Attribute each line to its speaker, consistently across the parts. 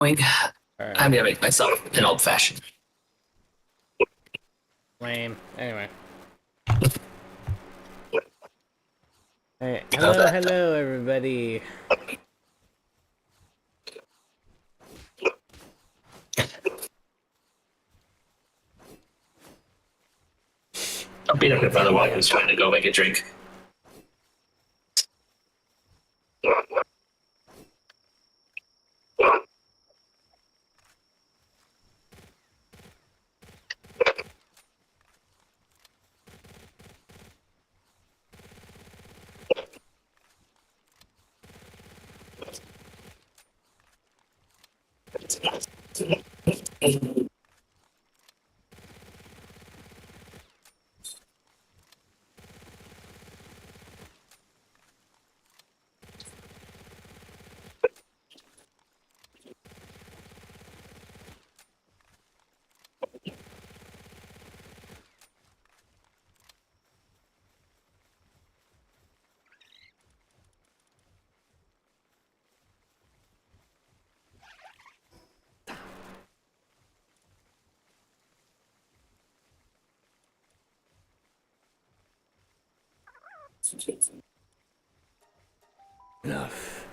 Speaker 1: I'm
Speaker 2: Alright.
Speaker 1: gonna make myself an old fashioned.
Speaker 2: Lame. Anyway. Hey,
Speaker 1: How's
Speaker 2: hello,
Speaker 1: that?
Speaker 2: hello, everybody.
Speaker 1: I'll beat up your brother while he's trying to go make a drink.
Speaker 2: Enough.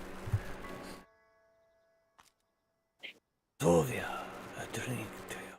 Speaker 2: Sylvia, a drink to you.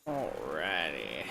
Speaker 2: Alrighty.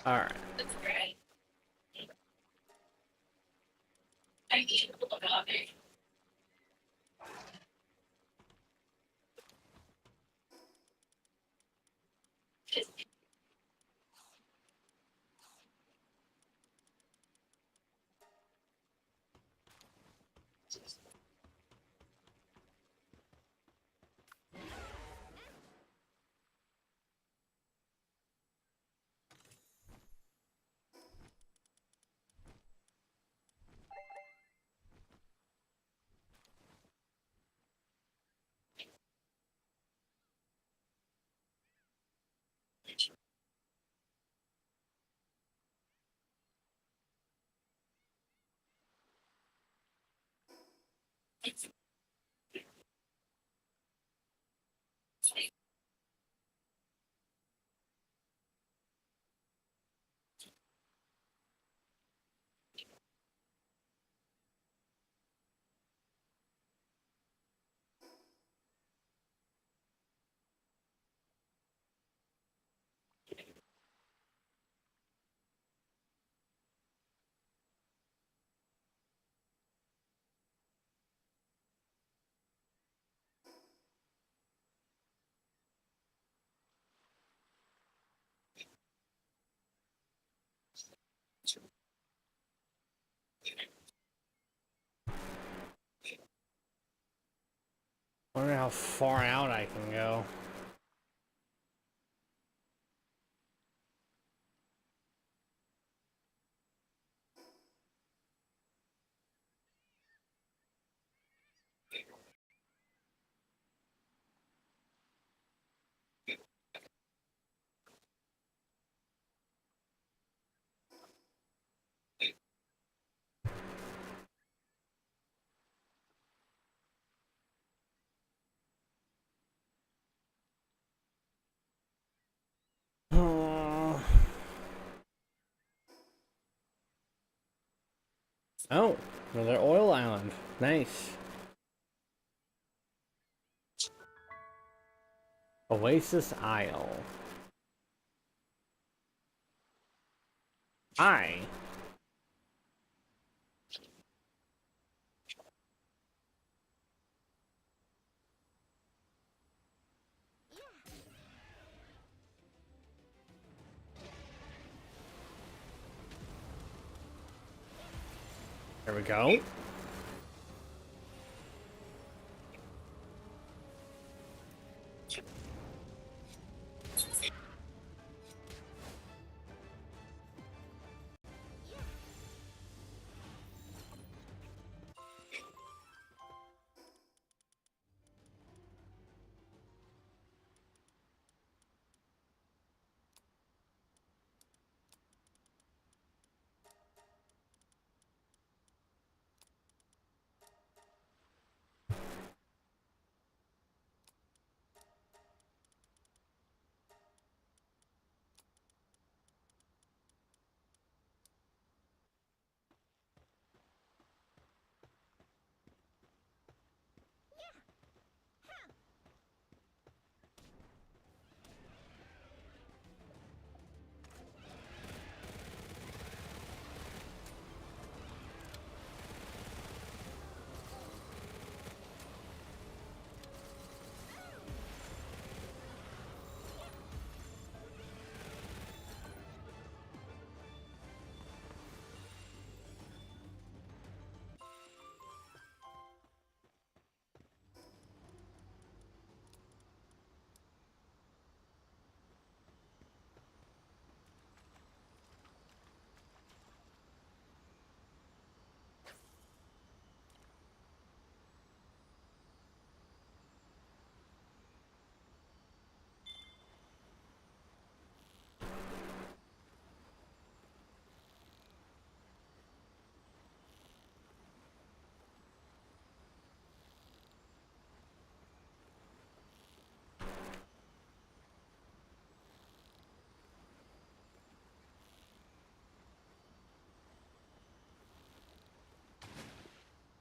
Speaker 2: All right.
Speaker 1: That's great. I need a little coffee.
Speaker 2: Wonder how far out I can go. Oh, another oil island. Nice. Oasis Isle. Hi. There we go.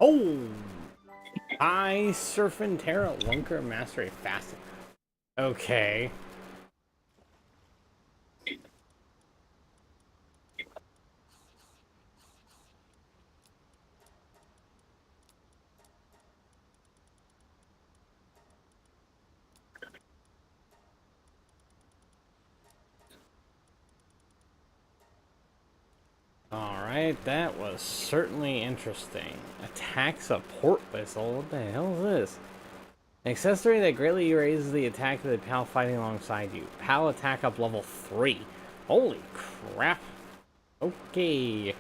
Speaker 2: Oh! I surf and Terra Lunker Mastery Fast. Okay. Alright, that was certainly interesting. Attacks a port whistle? What the hell is this? An accessory that greatly raises the attack of the PAL fighting alongside you. PAL attack up level 3. Holy crap. Okay.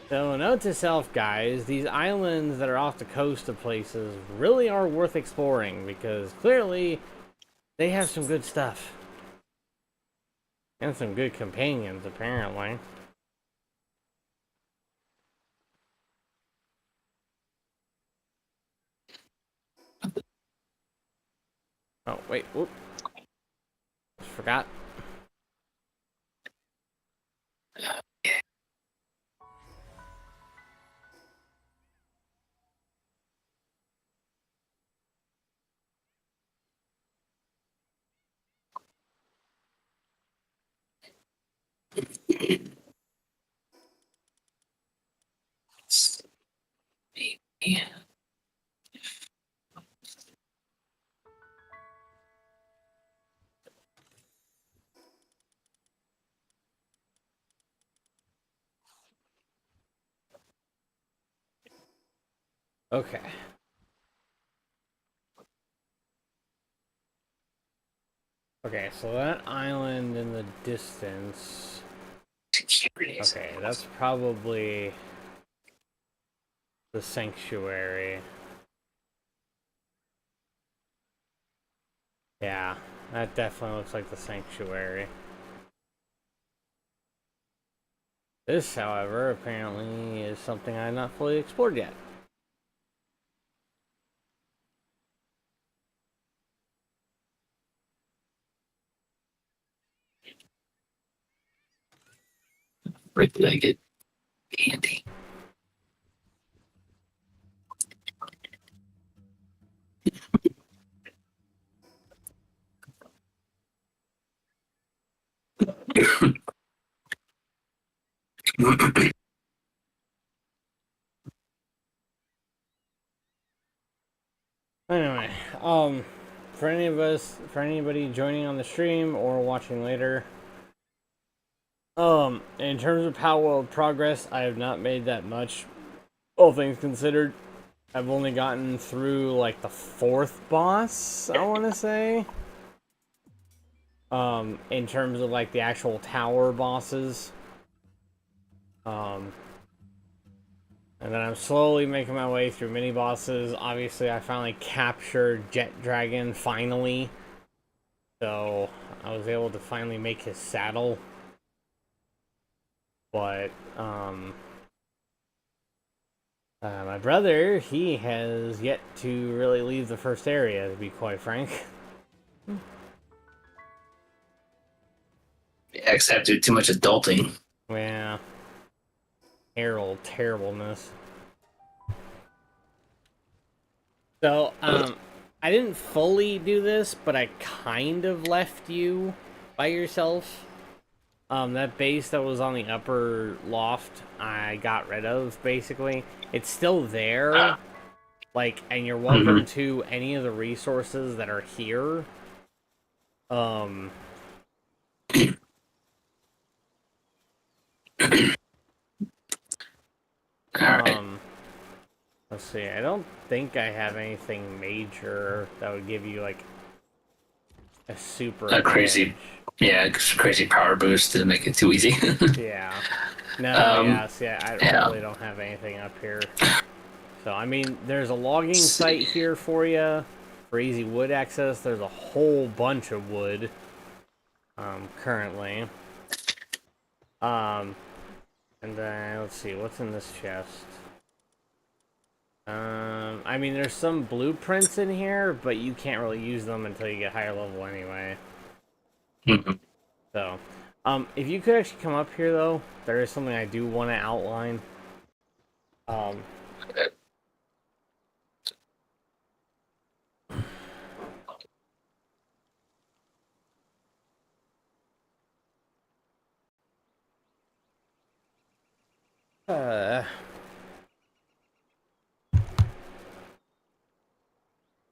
Speaker 2: So note to self, guys, these islands that are off the coast of places really are worth exploring because clearly they have some good stuff. And some good companions, apparently. Oh, wait, whoop. Forgot.
Speaker 1: Yeah.
Speaker 2: Okay. Okay, so that island in the distance. Okay, that's probably the sanctuary. Yeah, that definitely looks like the sanctuary. This, however, apparently is something I've not fully explored yet.
Speaker 1: Red-legged candy.
Speaker 2: Anyway, for anybody joining on the stream or watching later, in terms of Palworld progress, I have not made that much, all things considered. I've only gotten through, like, the 4th boss, I want to say. In terms of, like, the actual tower bosses. And then I'm slowly making my way through mini bosses. Obviously, I finally captured Jet Dragon, finally. So, I was able to finally make his saddle. But, my brother, he has yet to really leave the first area, to be quite frank.
Speaker 1: Yeah, except do too much adulting.
Speaker 2: Yeah. Terribleness. So, I didn't fully do this, but I kind of left you by yourself. That base that was on the upper loft, I got rid of, basically. It's still there, like, and you're welcome to any of the resources that are here. Let's see, I don't think I have anything major that would give you, like, a super
Speaker 1: A crazy, crazy power boost to make it too easy.
Speaker 2: Yeah. No, I really don't have anything up here. So, I mean, there's a logging site here for you, for easy wood access. There's a whole bunch of wood, currently. And then, let's see, what's in this chest? I mean, there's some blueprints in here, but you can't really use them until you get higher level anyway. So, if you could actually come up here, though, there is something I do want to outline.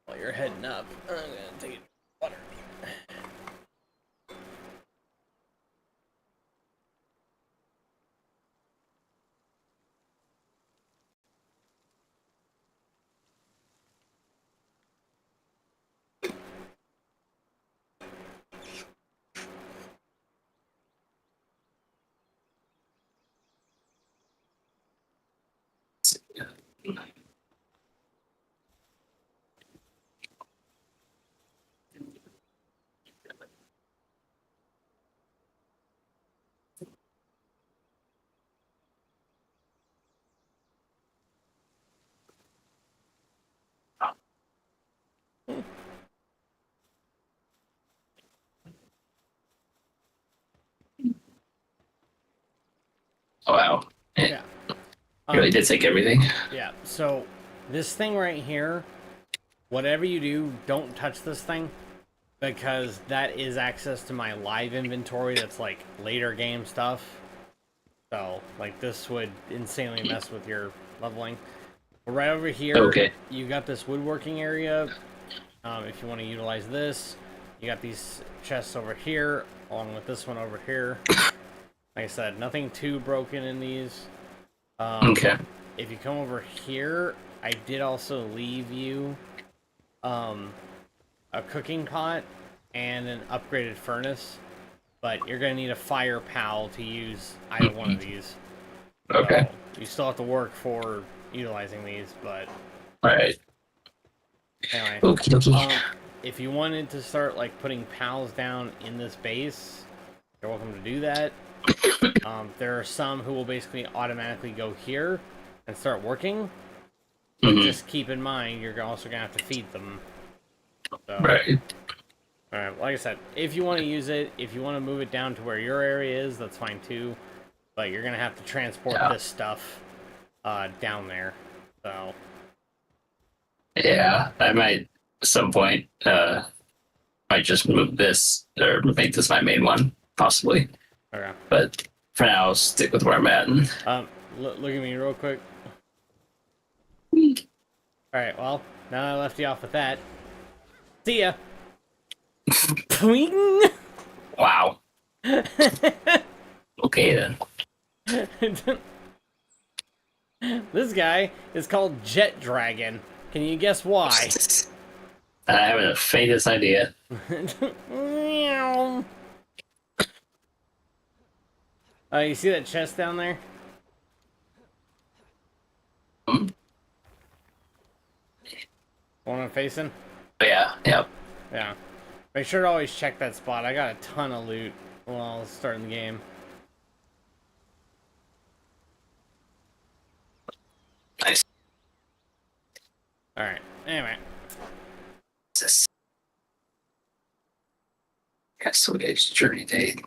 Speaker 2: While you're heading up, I'm gonna take water.
Speaker 1: Oh, wow.
Speaker 2: Yeah.
Speaker 1: It really did take everything.
Speaker 2: Yeah. So this thing right here, whatever you do, don't touch this thing because that is access to my live inventory. That's like later game stuff. So like this would insanely mess with your leveling. But right over here,
Speaker 1: Okay.
Speaker 2: you got this woodworking area. If you want to utilize this, you got these chests over here, along with this one over here. Like I said, nothing too broken in these.
Speaker 1: Okay.
Speaker 2: If you come over here, I did also leave you a cooking pot and an upgraded furnace, but you're gonna need a fire pal to use either one of these.
Speaker 1: Okay.
Speaker 2: So you still have to work for utilizing these, but
Speaker 1: All right.
Speaker 2: anyway.
Speaker 1: Okie dokie.
Speaker 2: If you wanted to start like putting pals down in this base, you're welcome to do that. There are some who will basically automatically go here and start working. But just keep in mind, you're also gonna have to feed them. So,
Speaker 1: Right.
Speaker 2: all right. Like I said, if you want to use it, if you want to move it down to where your area is, that's fine too. But you're gonna have to transport this stuff down there. So.
Speaker 1: Yeah, I might at some point might just move this or make this my main one, possibly.
Speaker 2: Okay.
Speaker 1: But for now, I'll stick with where I'm at.
Speaker 2: Look at me real quick. Alright, well, now that I left you off with that. See ya! Twing!
Speaker 1: Wow. Okay then.
Speaker 2: This guy is called Jet Dragon. Can you guess why?
Speaker 1: I haven't the faintest idea.
Speaker 2: You see that chest down there? One I'm facing?
Speaker 1: Yeah, yep.
Speaker 2: Yeah. Make sure to always check that spot. I got a ton of loot while I was starting the game.
Speaker 1: Nice.
Speaker 2: Alright, anyway.
Speaker 1: This. Got so it's journey date.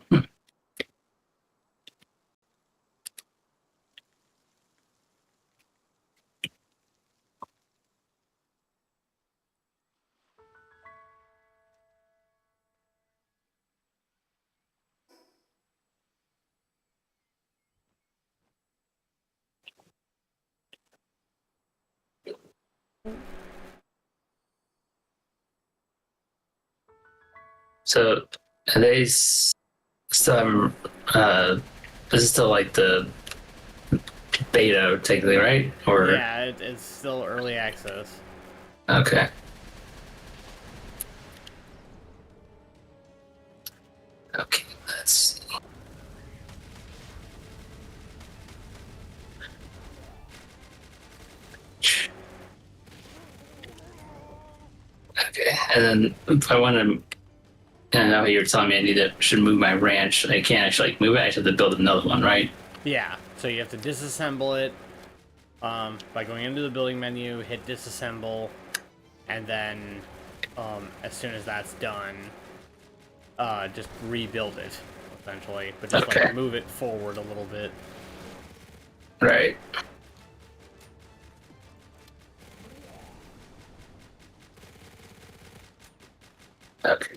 Speaker 1: So are they still this is still like the beta technically, right? Or
Speaker 2: Yeah, it's still early access.
Speaker 1: okay. Okay, let's see. Okay, and then if I want to, and I know you're telling me should move my ranch. I can't actually like move it. I just have to build another one, right?
Speaker 2: Yeah, so you have to disassemble it by going into the building menu, hit disassemble, and then as soon as that's done, just rebuild it, essentially. But just
Speaker 1: Okay.
Speaker 2: like move it forward a little bit.
Speaker 1: Right. Okay.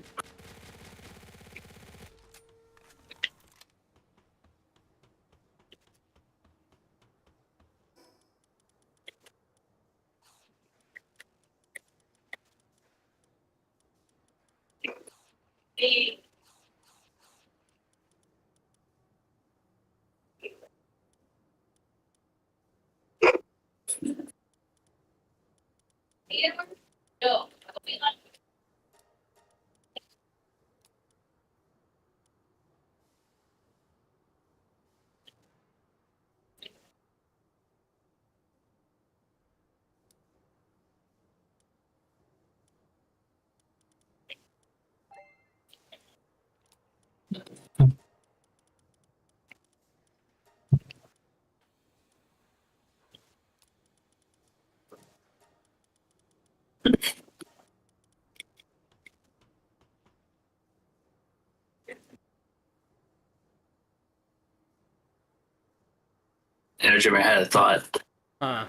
Speaker 1: Energy, I had a thought.
Speaker 2: Huh.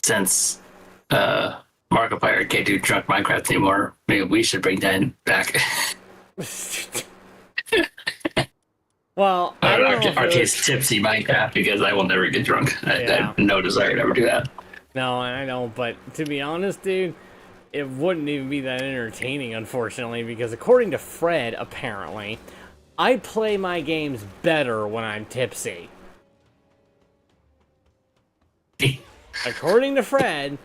Speaker 1: Since Markiplier can't do drunk Minecraft anymore, maybe we should bring that back.
Speaker 2: Well, I don't know if it would.
Speaker 1: RK's tipsy Minecraft because I will never get drunk. I
Speaker 2: Yeah.
Speaker 1: have no desire to ever do that.
Speaker 2: No, I know, but to be honest, dude, it wouldn't even be that entertaining, unfortunately, because according to Fred, apparently, I play my games better when I'm tipsy. According to Fred,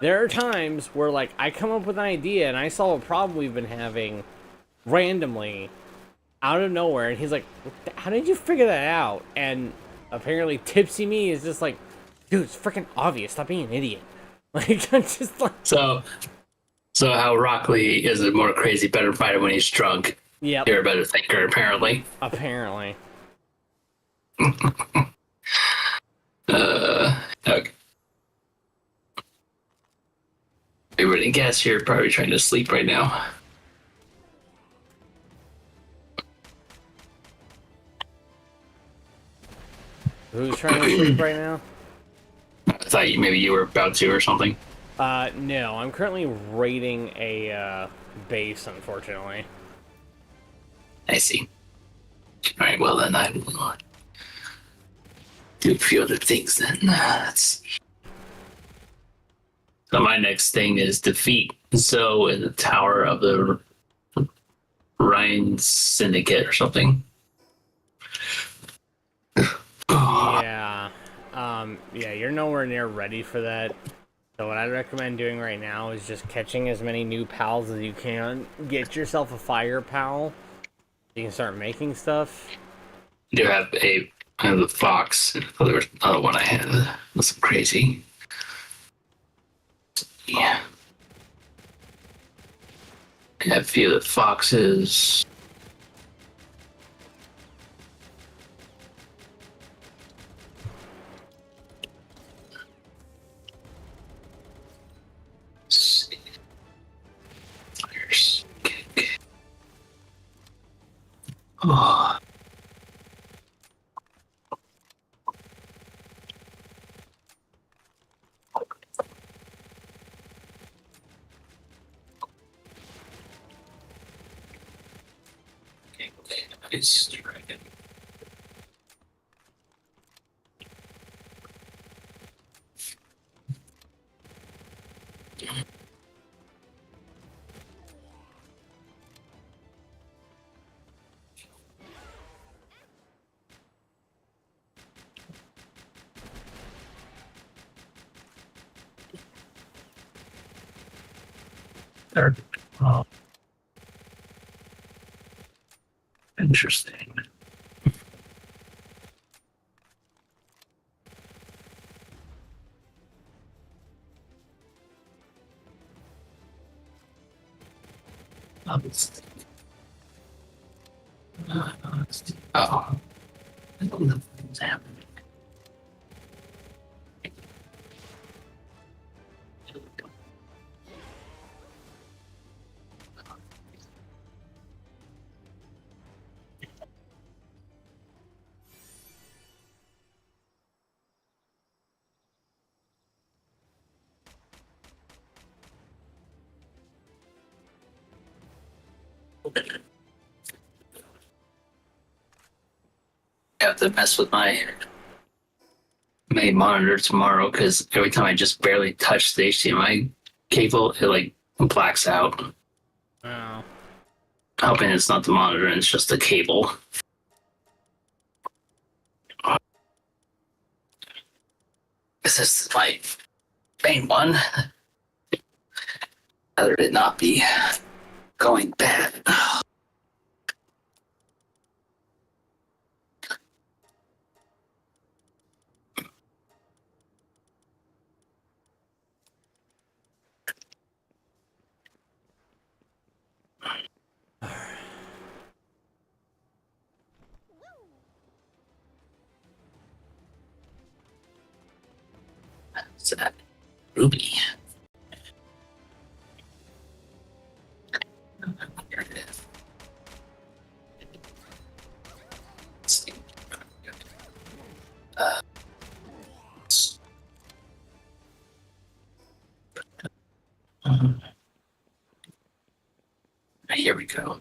Speaker 2: there are times where, like, I come up with an idea and I solve a problem we've been having randomly out of nowhere, and he's like, how did you figure that out? And apparently tipsy me is just like, dude, it's freaking obvious, stop being an idiot. Like, I'm just like,
Speaker 1: So how Rock Lee is a more crazy, better fighter when he's drunk.
Speaker 2: yep,
Speaker 1: You're a better thinker, apparently.
Speaker 2: apparently.
Speaker 1: Okay. I wouldn't guess you're probably trying to sleep right now.
Speaker 2: Who's trying to sleep right now?
Speaker 1: I thought maybe you were about to or something.
Speaker 2: No, I'm currently raiding a base, unfortunately.
Speaker 1: I see. All right, well then I will do a few other things then. Let's see. So my next thing is defeat Zoe in the Tower of the Rhine Syndicate or something.
Speaker 2: Yeah. Yeah, you're nowhere near ready for that. So what I'd recommend doing right now is just catching as many new pals as you can. Get yourself a fire pal. You can start making stuff.
Speaker 1: I do have I have the fox. Oh, there was another one I had. That's crazy. Yeah. I have a few of the foxes. Fires. Okay. Oh. Nice dragon. Third. Oh. Interesting. Oh. I don't know what's happening. I have to mess with my main monitor tomorrow because every time I just barely touch the HDMI cable, it like blacks out.
Speaker 2: Oh.
Speaker 1: Hoping it's not the monitor and it's just the cable. This is my main one. Rather it not be going bad. What's that? Ruby. Here it is. Let's see. Here we go.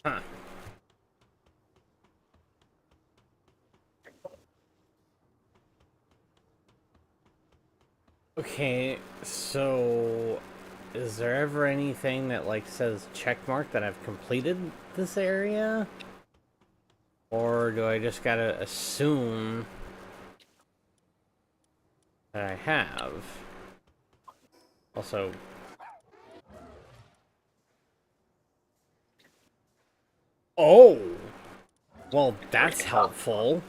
Speaker 2: Huh. Okay, so is there ever anything that like says check mark that I've completed this area? Or do I just gotta assume that I have? Also, oh, well, that's helpful.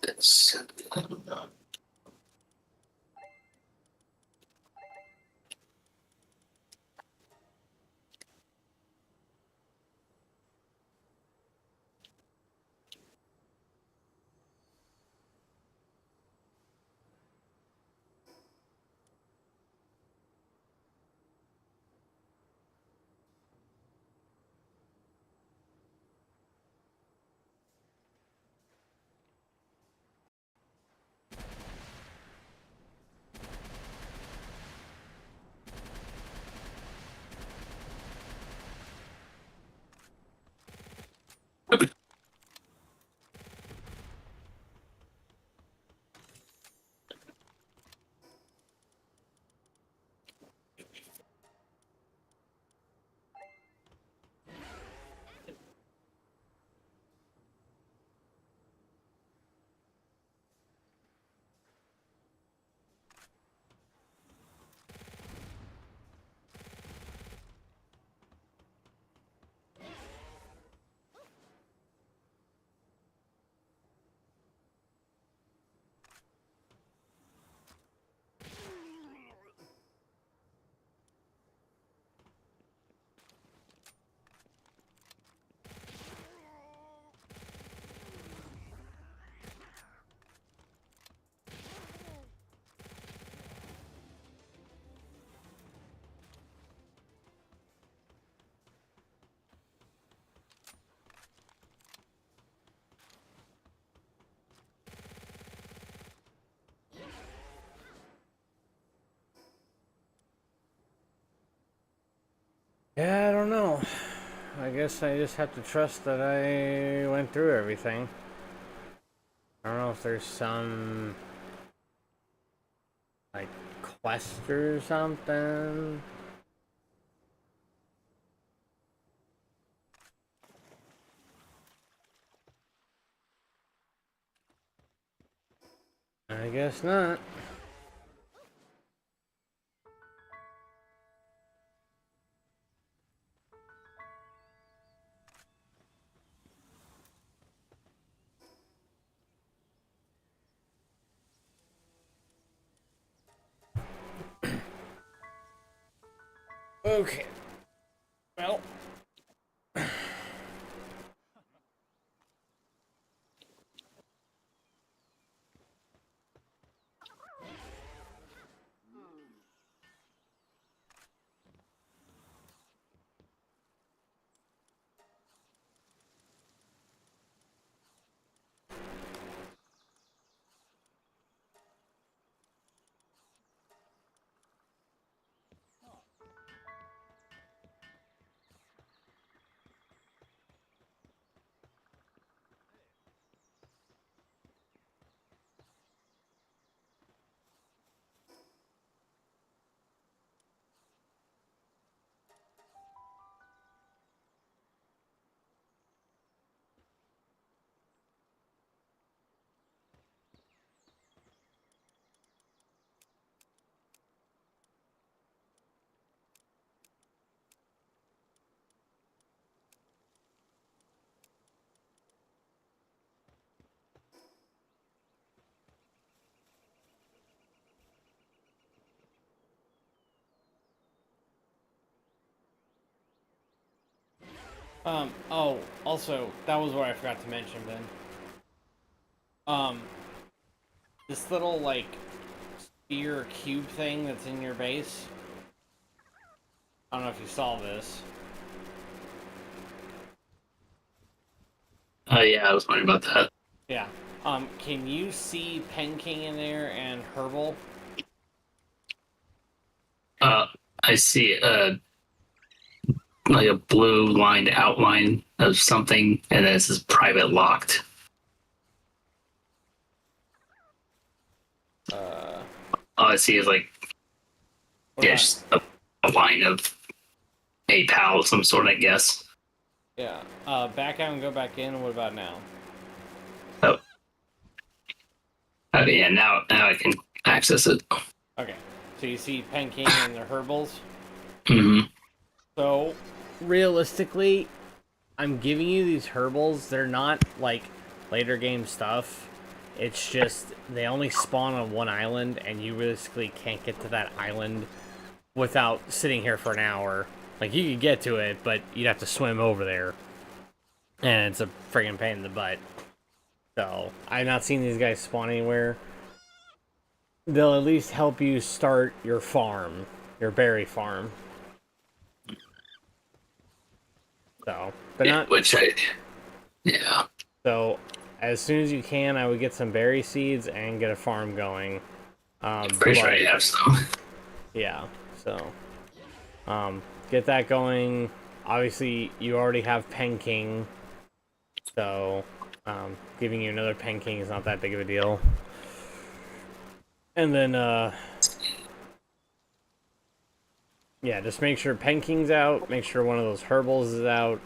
Speaker 1: It's,
Speaker 2: Yeah, I don't know. I guess I just have to trust that I went through everything. I don't know if there's some like quest or something. I guess not. Okay. Well. Oh, also, that was what I forgot to mention, Ben. Um, this little, like, sphere cube thing that's in your base. I don't know if you saw this.
Speaker 1: Oh yeah, I was wondering about that.
Speaker 2: Yeah. Can you see Penking in there and Herbal?
Speaker 1: Uh, I see like a blue lined outline of something, and then it says private locked.
Speaker 2: Uh,
Speaker 1: All I see is like
Speaker 2: what
Speaker 1: yeah,
Speaker 2: about?
Speaker 1: just a line of a pal of some sort, I guess.
Speaker 2: Yeah. Back out and go back in. What about now?
Speaker 1: Oh, okay, yeah. Now I can access it.
Speaker 2: Okay. So you see Penking and the Herbals.
Speaker 1: Hmm.
Speaker 2: So, realistically, I'm giving you these Herbals. They're not like later game stuff. It's just they only spawn on one island, and you realistically can't get to that island without sitting here for an hour. Like you could get to it, but you'd have to swim over there, and it's a friggin' pain in the butt. So I've not seen these guys spawn anywhere. They'll at least help you start your farm, your berry farm. So, but
Speaker 1: Yeah,
Speaker 2: not
Speaker 1: which I yeah.
Speaker 2: so. As soon as you can, I would get some berry seeds and get a farm going.
Speaker 1: Pretty sure
Speaker 2: But
Speaker 1: I have some.
Speaker 2: yeah, so get that going. Obviously, you already have Penking, so giving you another Penking is not that big of a deal. And then, yeah, just make sure Penking's out, make sure one of those Herbals is out,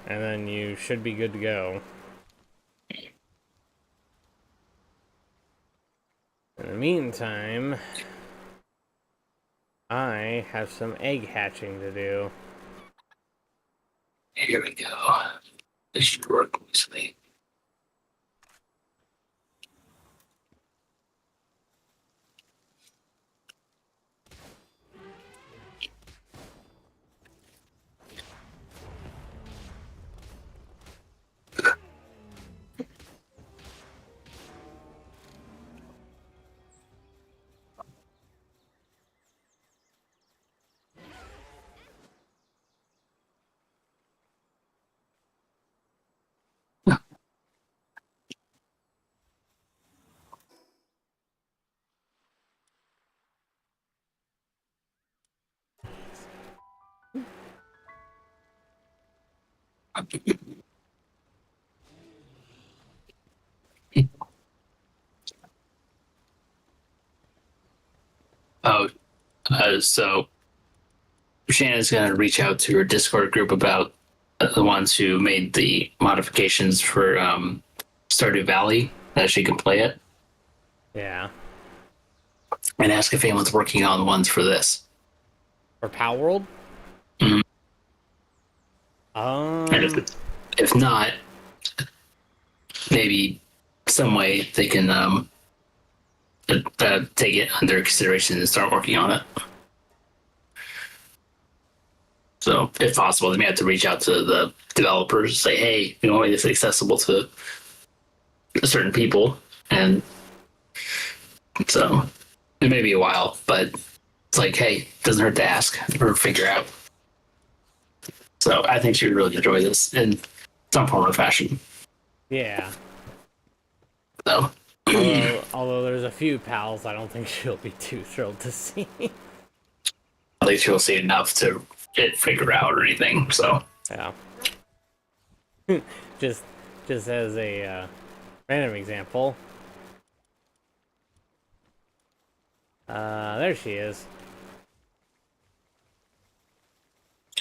Speaker 2: and then you should be good to go. In the meantime, I have some egg hatching to do.
Speaker 1: Here we go. This should work easily. Oh, so Shannon's going to reach out to her Discord group about the ones who made the modifications for Stardew Valley that she can play it,
Speaker 2: Yeah.
Speaker 1: and ask if anyone's working on ones for this.
Speaker 2: For Palworld?
Speaker 1: Mhm. And
Speaker 2: Um,
Speaker 1: if not, maybe some way they can take it under consideration and start working on it. So, if possible, they may have to reach out to the developers, say, "Hey, we want this accessible to certain people," and so it may be a while, but it's like, hey, it doesn't hurt to ask or figure out. So I think she would really enjoy this in some form or fashion.
Speaker 2: yeah.
Speaker 1: So
Speaker 2: Although there's a few pals I don't think she'll be too thrilled to see.
Speaker 1: at least she'll see enough to get figure out or anything. So
Speaker 2: Yeah. just just as a random example. There she is.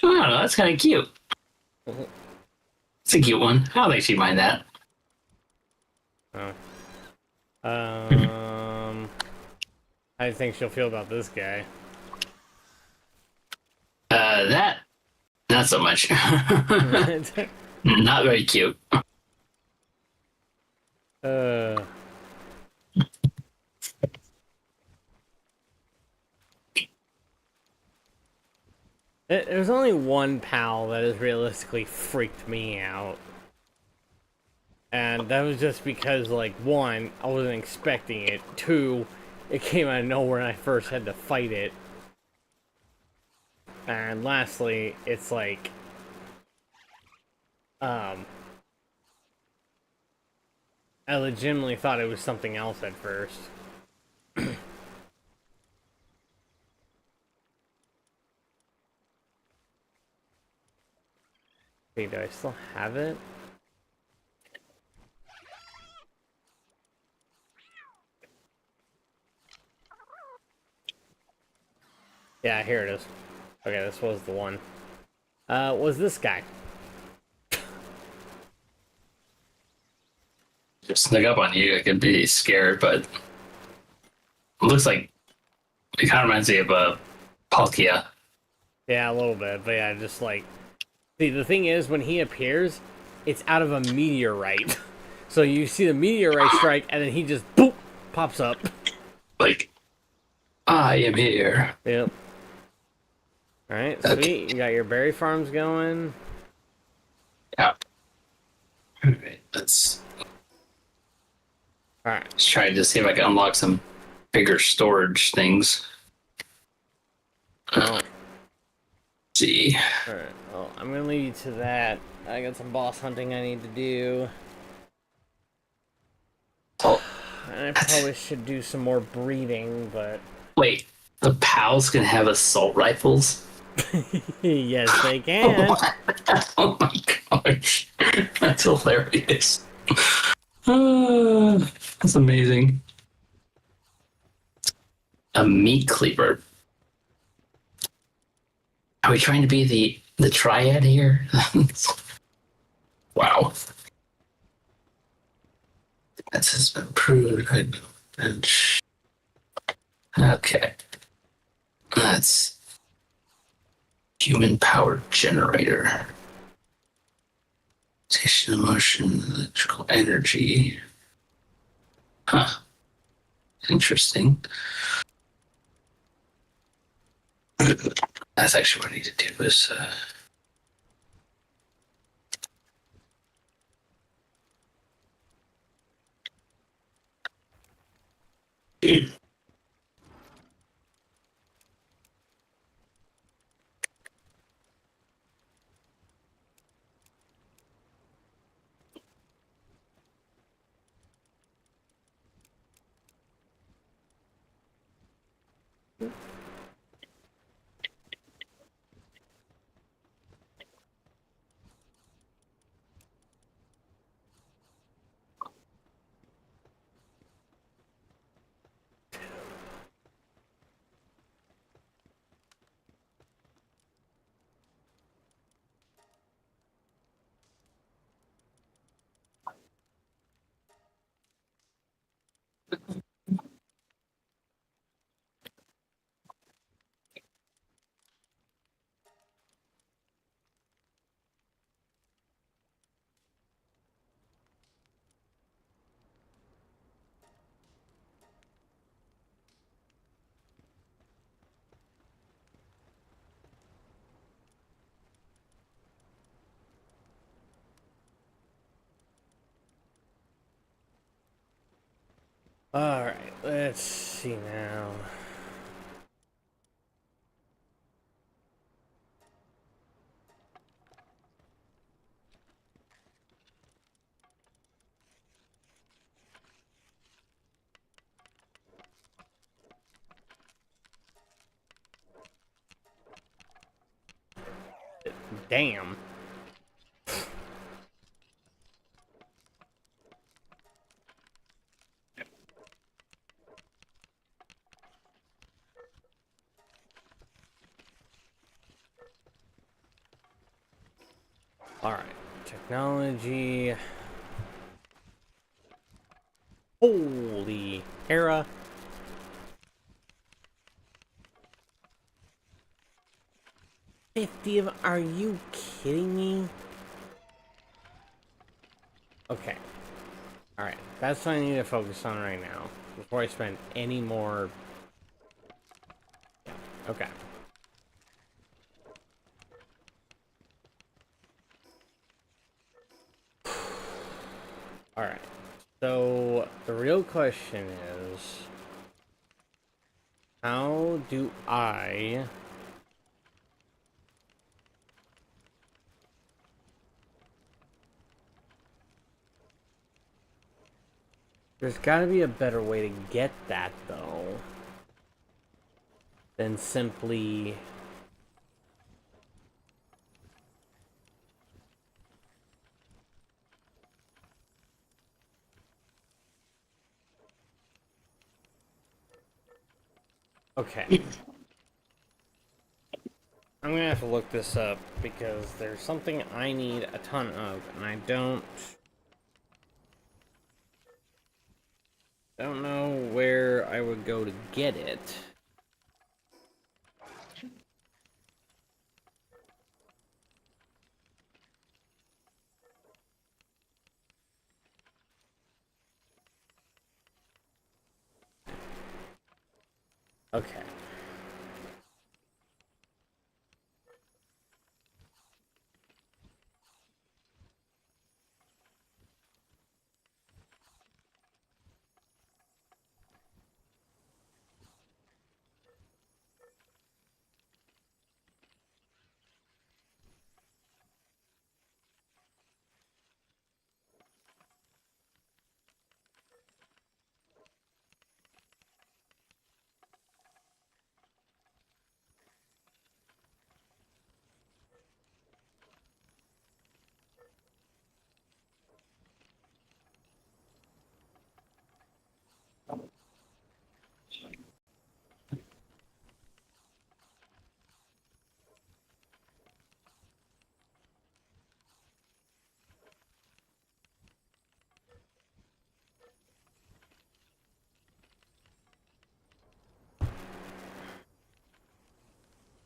Speaker 1: I don't know. That's kind of cute. It's a cute one. I don't think she'd mind that.
Speaker 2: Oh. How do you think she'll feel about this guy?
Speaker 1: That not so much. Not very cute.
Speaker 2: uh, There's only one pal that has realistically freaked me out. And that was just because, like, one, I wasn't expecting it. Two, it came out of nowhere and I first had to fight it. And lastly, it's like, I legitimately thought it was something else at first. Wait, do I still have it? Yeah, here it is. Okay, this was the one. Was this guy.
Speaker 1: Just sneak up on you, I could be scared, but it looks like it kind of reminds me of a Palkia.
Speaker 2: Yeah, a little bit, but yeah, just like... See, the thing is, when he appears, it's out of a meteorite. So you see the meteorite strike, and then he just, boop, pops up.
Speaker 1: Like, I am here.
Speaker 2: Yep. Alright, sweet. You got your berry farms going.
Speaker 1: Yeah. Alright, let's
Speaker 2: Alright.
Speaker 1: try to see if I can unlock some bigger storage things.
Speaker 2: Oh.
Speaker 1: See.
Speaker 2: Alright, well, I'm gonna leave you to that. I got some boss hunting I need to do.
Speaker 1: Oh,
Speaker 2: And I probably should do some more breeding, but...
Speaker 1: wait, the pals can have assault rifles?
Speaker 2: Yes, they can.
Speaker 1: Oh my gosh. That's hilarious. That's amazing. A meat cleaver. Are we trying to be the triad here? Wow. That's has been proved. Okay. That's human power generator. Station emotion, electrical energy. Huh. Interesting. That's actually what I need to do is
Speaker 2: Alright, let's see now. Damn. Alright, technology. Holy Hera. Are you kidding me? Okay. Alright, that's what I need to focus on right now. Before I spend any more... Yeah, okay. So the real question is, how do I there's gotta be a better way to get that though than simply okay. I'm gonna have to look this up because there's something I need a ton of, and I don't know where I would go to get it. Okay.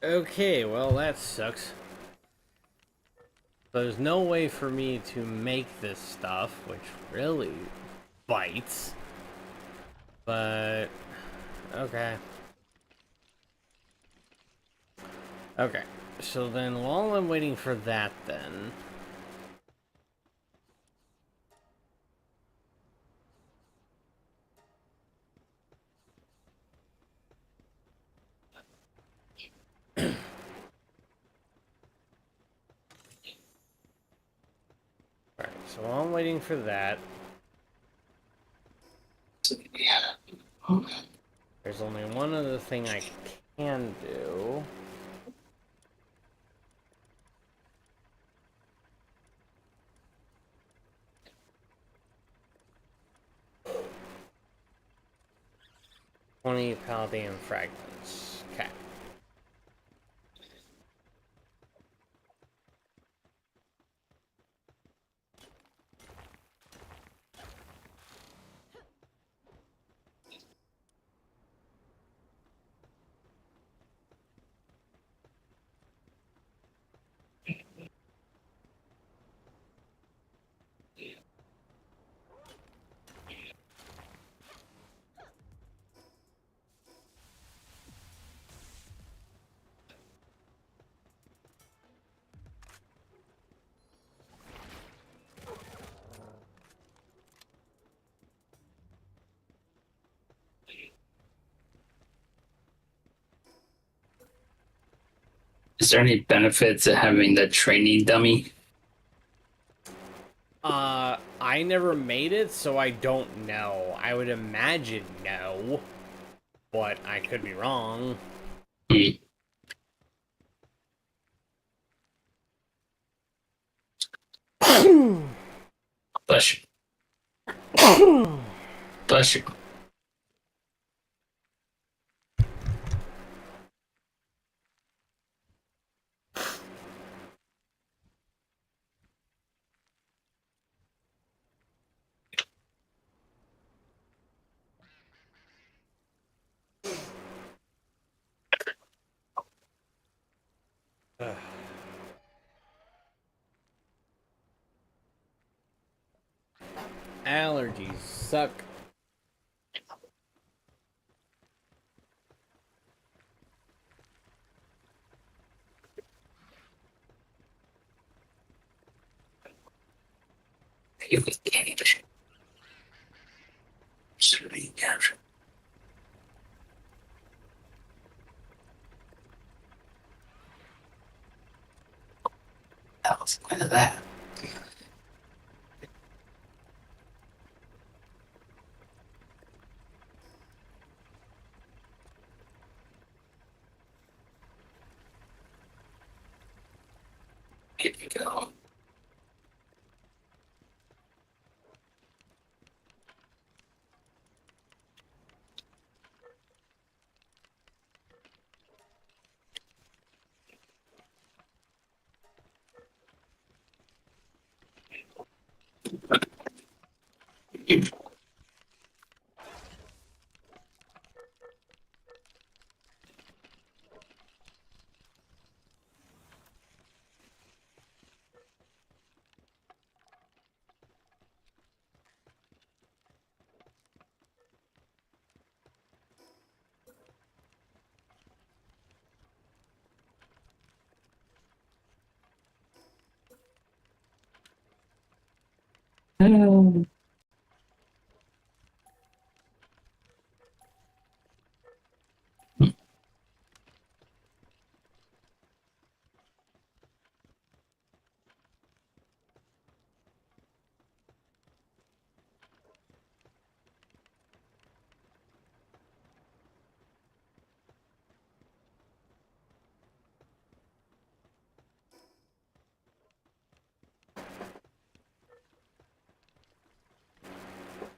Speaker 2: Okay, well that sucks. There's no way for me to make this stuff, which really bites. But okay. Okay. So then while I'm waiting for that then Alright, so while I'm waiting for that,
Speaker 1: Yeah.
Speaker 2: there's only one other thing I can do. "20 Paladin fragments." Okay.
Speaker 1: Is there any benefit to having the training dummy?
Speaker 2: I never made it, so I don't know. I would imagine no, but I could be wrong.
Speaker 1: Hmm. Bless you. Bless you.
Speaker 2: Allergies suck.
Speaker 1: You can't. Look at that. Here we go.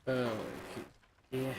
Speaker 2: Oh, yeah.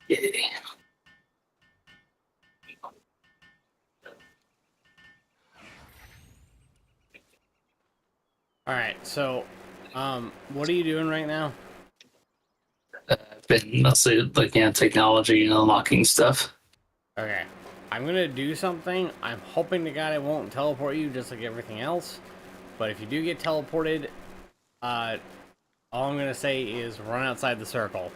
Speaker 1: Yeah.
Speaker 2: All right. So, what are you doing right now?
Speaker 1: I've been mostly looking at technology and unlocking stuff.
Speaker 2: Okay. I'm gonna do something. I'm hoping to God it won't teleport you just like everything else. But if you do get teleported, uh, all I'm gonna say is run outside the circle.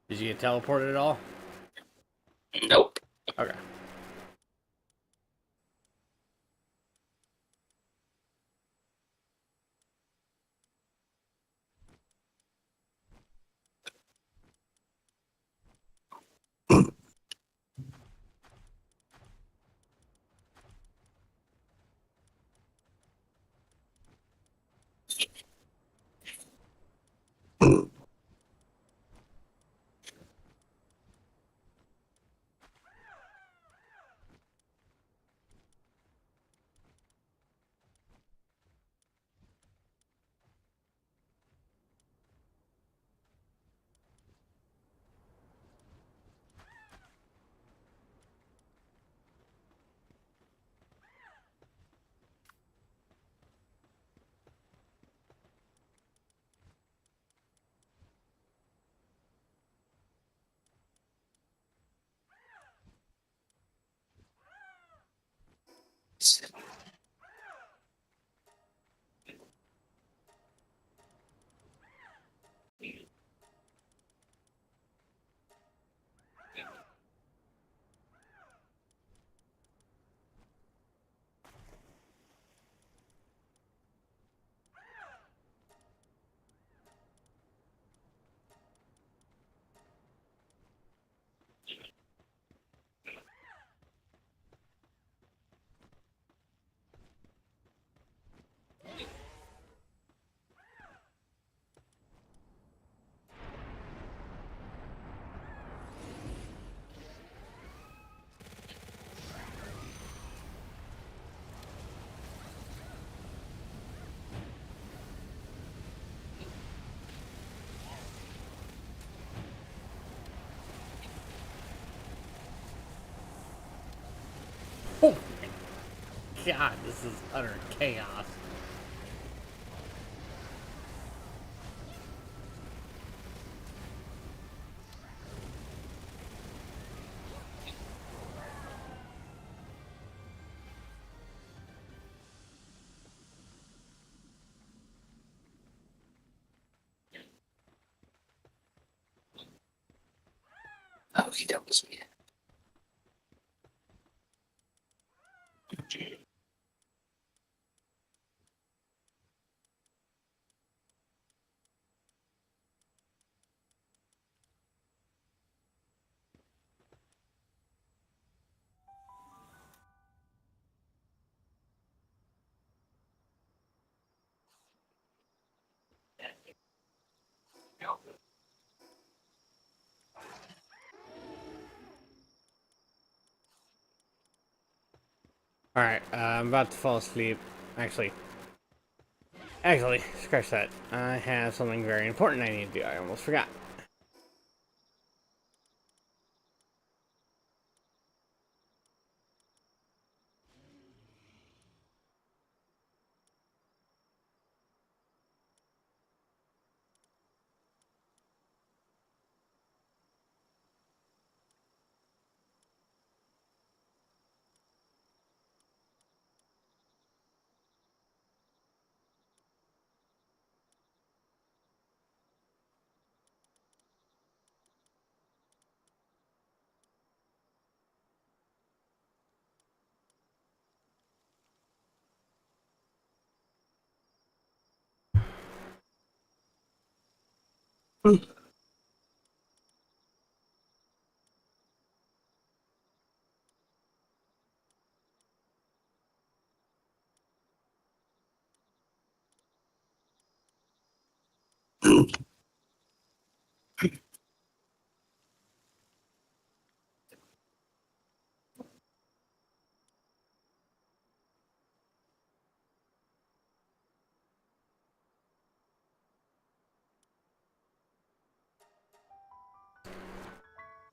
Speaker 2: Did you get teleported at all?
Speaker 1: Nope.
Speaker 2: Okay. God, this is utter chaos.
Speaker 1: Oh, he doubles me.
Speaker 2: Alright, I'm about to fall asleep. Actually, scratch that. I have something very important I need to do. I almost forgot.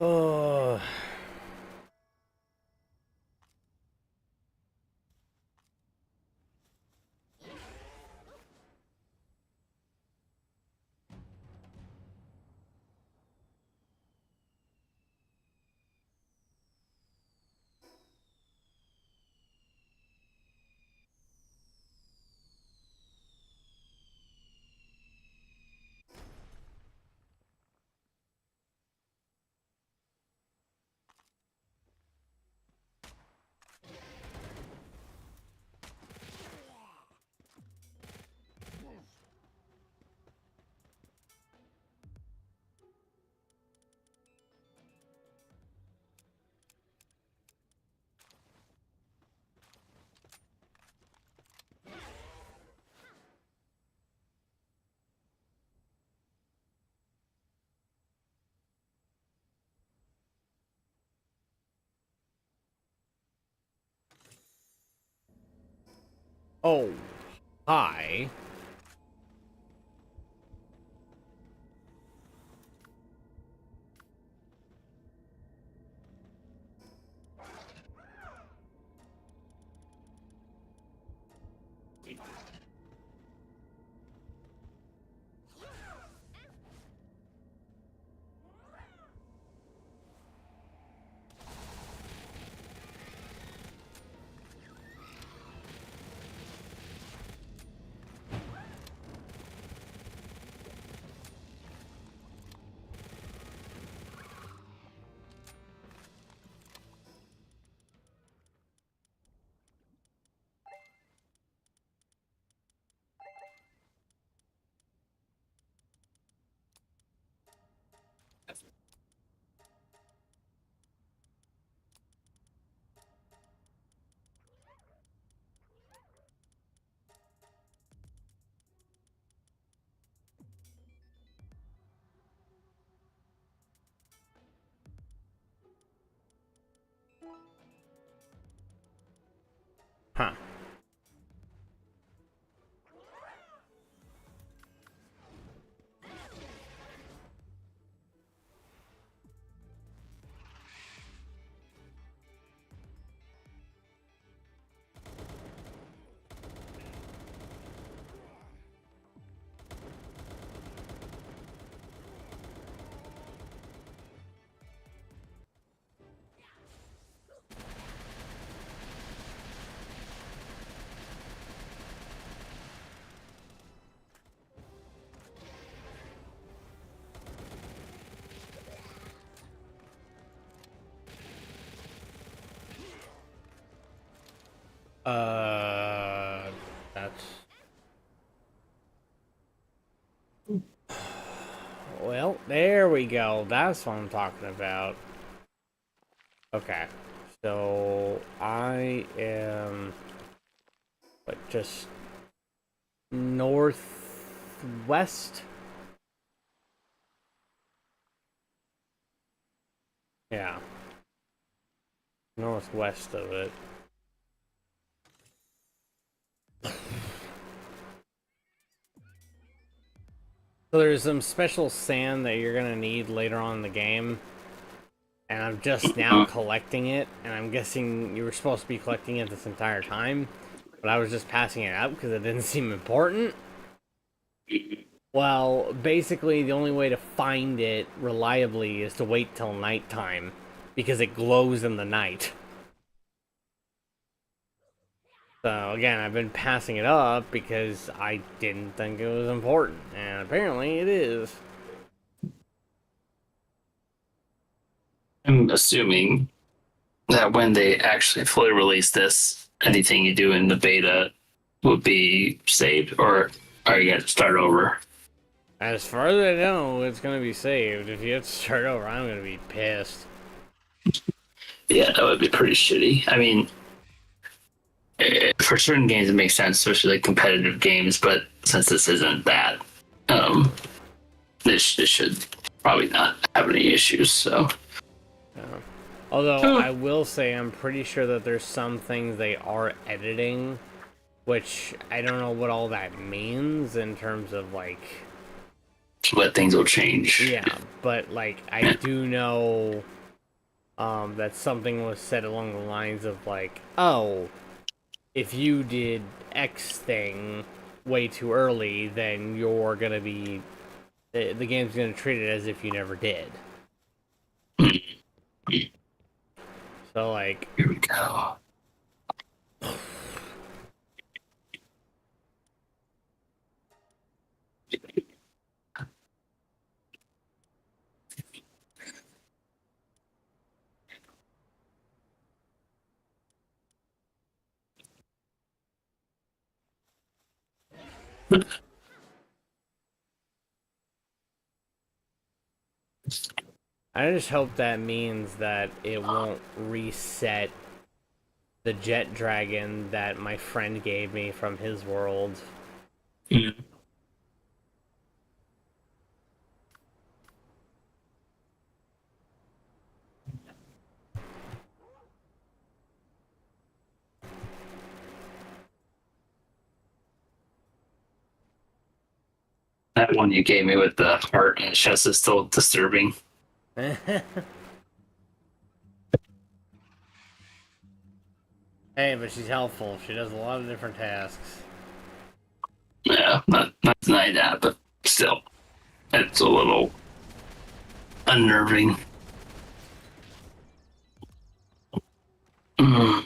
Speaker 2: Oh. Oh. Hi. That's well. There we go. That's what I'm talking about. Okay, so I am, but just northwest. Yeah, northwest of it. So there's some special sand that you're gonna need later on in the game, and I'm just now collecting it, and I'm guessing you were supposed to be collecting it this entire time, but I was just passing it out because it didn't seem important. Well, basically the only way to find it reliably is to wait till nighttime, because it glows in the night. So again, I've been passing it up because I didn't think it was important, and apparently it is.
Speaker 1: I'm assuming that when they actually fully release this, anything you do in the beta will be saved, or are you going to start over?
Speaker 2: As far as I know, it's gonna be saved. If you have to start over, I'm gonna be pissed.
Speaker 1: Yeah, that would be pretty shitty. I mean, for certain games it makes sense, especially like competitive games, but since this isn't that, this should probably not have any issues, so.
Speaker 2: Yeah. Although I will say I'm pretty sure that there's some things they are editing, which I don't know what all that means in terms of like.
Speaker 1: But things will change.
Speaker 2: Yeah, but like I do know that something was said along the lines of like, oh, if you did X thing way too early, then you're gonna be the game's gonna treat it as if you never did. So like,
Speaker 1: here we go.
Speaker 2: I just hope that means that it won't reset the jet dragon that my friend gave me from his world.
Speaker 1: Mm. That one you gave me with the heart and chest is still disturbing.
Speaker 2: Hey, but she's helpful. She does a lot of different tasks.
Speaker 1: Yeah, not denying that, but still, it's a little unnerving. Mm.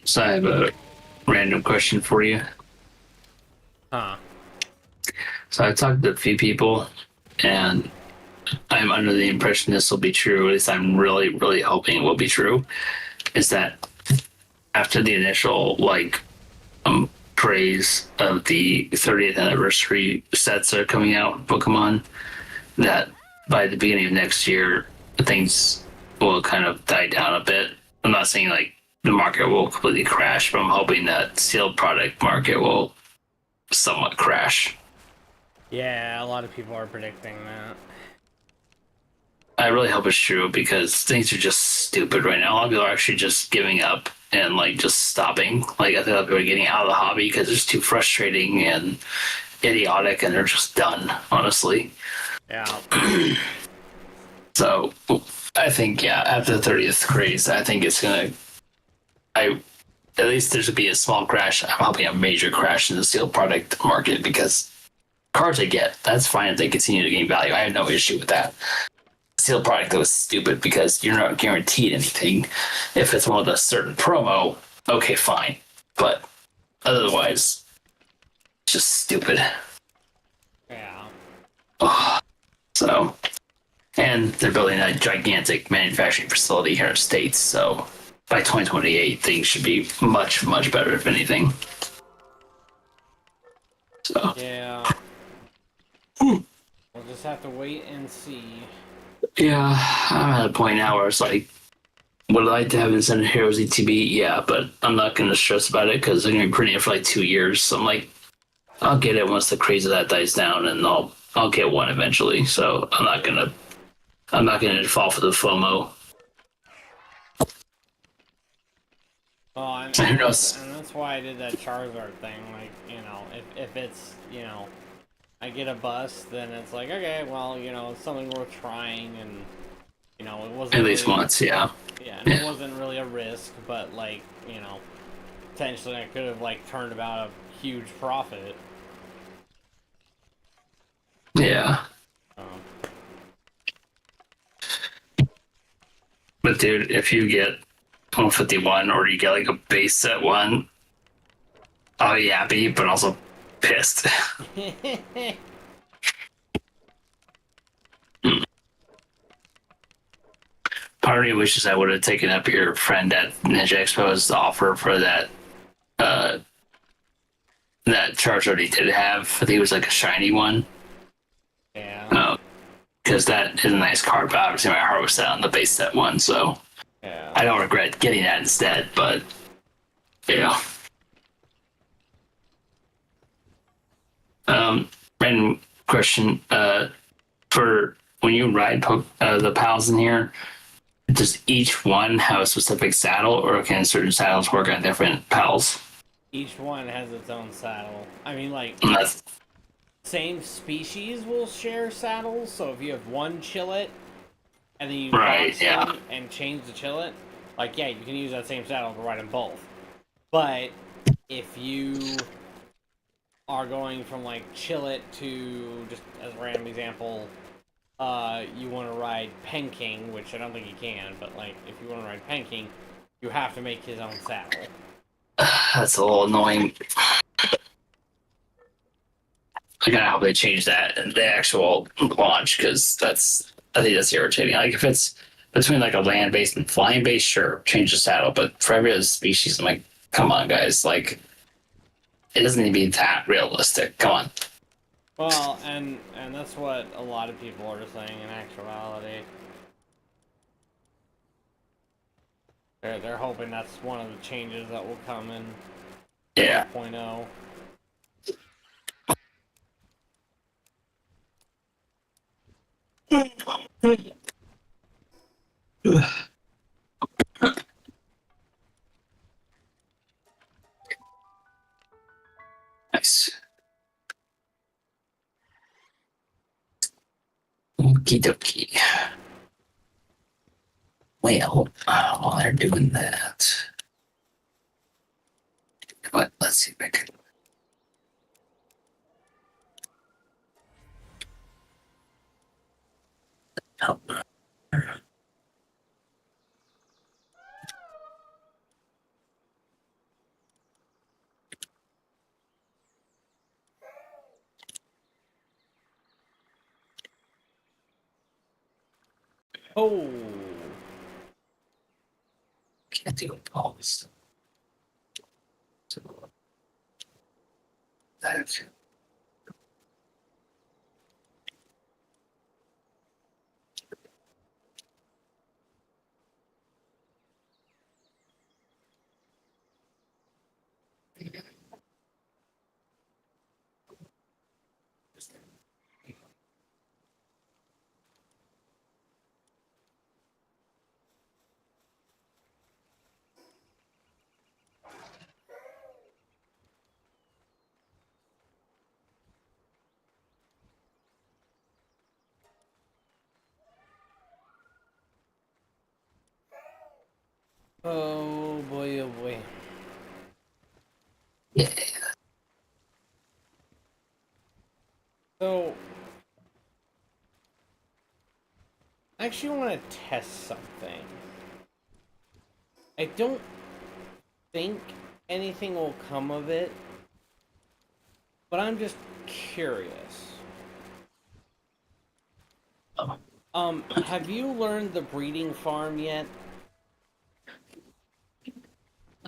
Speaker 1: So I have a random question for you.
Speaker 2: Huh.
Speaker 1: So I've talked to a few people, and I'm under the impression this will be true. At least I'm really, really hoping it will be true. Is that after the initial praise of the 30th anniversary sets that are coming out, Pokemon, that by the beginning of next year things will kind of die down a bit. I'm not saying like the market will completely crash, but I'm hoping that sealed product market will somewhat crash.
Speaker 2: Yeah, a lot of people are predicting that.
Speaker 1: I really hope it's true because things are just stupid right now. A lot of people are actually just giving up and like just stopping. Like I think a lot of people are getting out of the hobby because it's too frustrating and idiotic, and they're just done. Honestly.
Speaker 2: Yeah.
Speaker 1: So I think after the 30th craze, I think it's gonna. At least there's gonna be a small crash. I'm hoping a major crash in the sealed product market because cards I get, that's fine if they continue to gain value. I have no issue with that. sealed product that was stupid because you're not guaranteed anything. If it's one of the certain promo, okay, fine. But otherwise, it's just stupid.
Speaker 2: Yeah.
Speaker 1: So, and they're building a gigantic manufacturing facility here in the States. So by 2028, things should be much, much better, if anything. So,
Speaker 2: Yeah. We'll just have to wait and see.
Speaker 1: yeah, I'm at a point now where it's like, would I like to have Incentive Heroes ETB? Yeah, but I'm not going to stress about it because they're going to be printing it for like 2 years. So I'm like, I'll get it once the craze of that dies down, and I'll get one eventually. So I'm not gonna fall for the FOMO.
Speaker 2: Well, and
Speaker 1: Who knows?
Speaker 2: that's why I did that Charizard thing. Like, you know, if it's, you know, I get a bust, then it's like, okay, well, you know, it's something worth trying, and, you know, it wasn't
Speaker 1: At
Speaker 2: really,
Speaker 1: least once, yeah.
Speaker 2: yeah, and it wasn't really a risk, but, like, you know, potentially I could have, like, turned about a huge profit.
Speaker 1: Yeah.
Speaker 2: Um,
Speaker 1: But dude, if you get 151 or you get like a base set one, I'll be happy, but also pissed. Part of me wishes I would have taken up your friend at Ninja Expo's offer for uh that Charizard he did have. I think it was like a shiny one.
Speaker 2: yeah.
Speaker 1: Because that is a nice card, but obviously my heart was set on the base set one, so
Speaker 2: Yeah.
Speaker 1: I don't regret getting that instead, but yeah. Random question. For when you ride the pals in here, does each one have a specific saddle, or can certain saddles work on different pals?
Speaker 2: Each one has its own saddle. I mean, like,
Speaker 1: And that's
Speaker 2: same species will share saddles, so if you have one Chillet, and then you
Speaker 1: right,
Speaker 2: box
Speaker 1: yeah.
Speaker 2: them and change the Chillet, like, yeah, you can use that same saddle to ride them both. But if you are going from, like, Chillet to, just as a random example, you want to ride Penking, which I don't think you can, but, like, if you want to ride Penking, you have to make his own saddle.
Speaker 1: That's a little annoying. I gotta hope they change that in the actual launch because I think that's irritating. Like if it's between like a land based and flying based, sure, change the saddle. But for every other species, I'm like, come on, guys, like it doesn't need to be that realistic. Come on.
Speaker 2: Well, and that's what a lot of people are saying in actuality. They're hoping that's one of the changes that will come in
Speaker 1: Yeah.
Speaker 2: 1.0.
Speaker 1: Nice. Okie dokie. Well, while they're doing that, but let's see if I can help.
Speaker 2: Oh,
Speaker 1: Can't do pause. So that.
Speaker 2: oh boy, oh boy.
Speaker 1: Yeah.
Speaker 2: So, I actually want to test something. I don't think anything will come of it, but I'm just curious.
Speaker 1: Oh.
Speaker 2: Have you learned the breeding farm yet?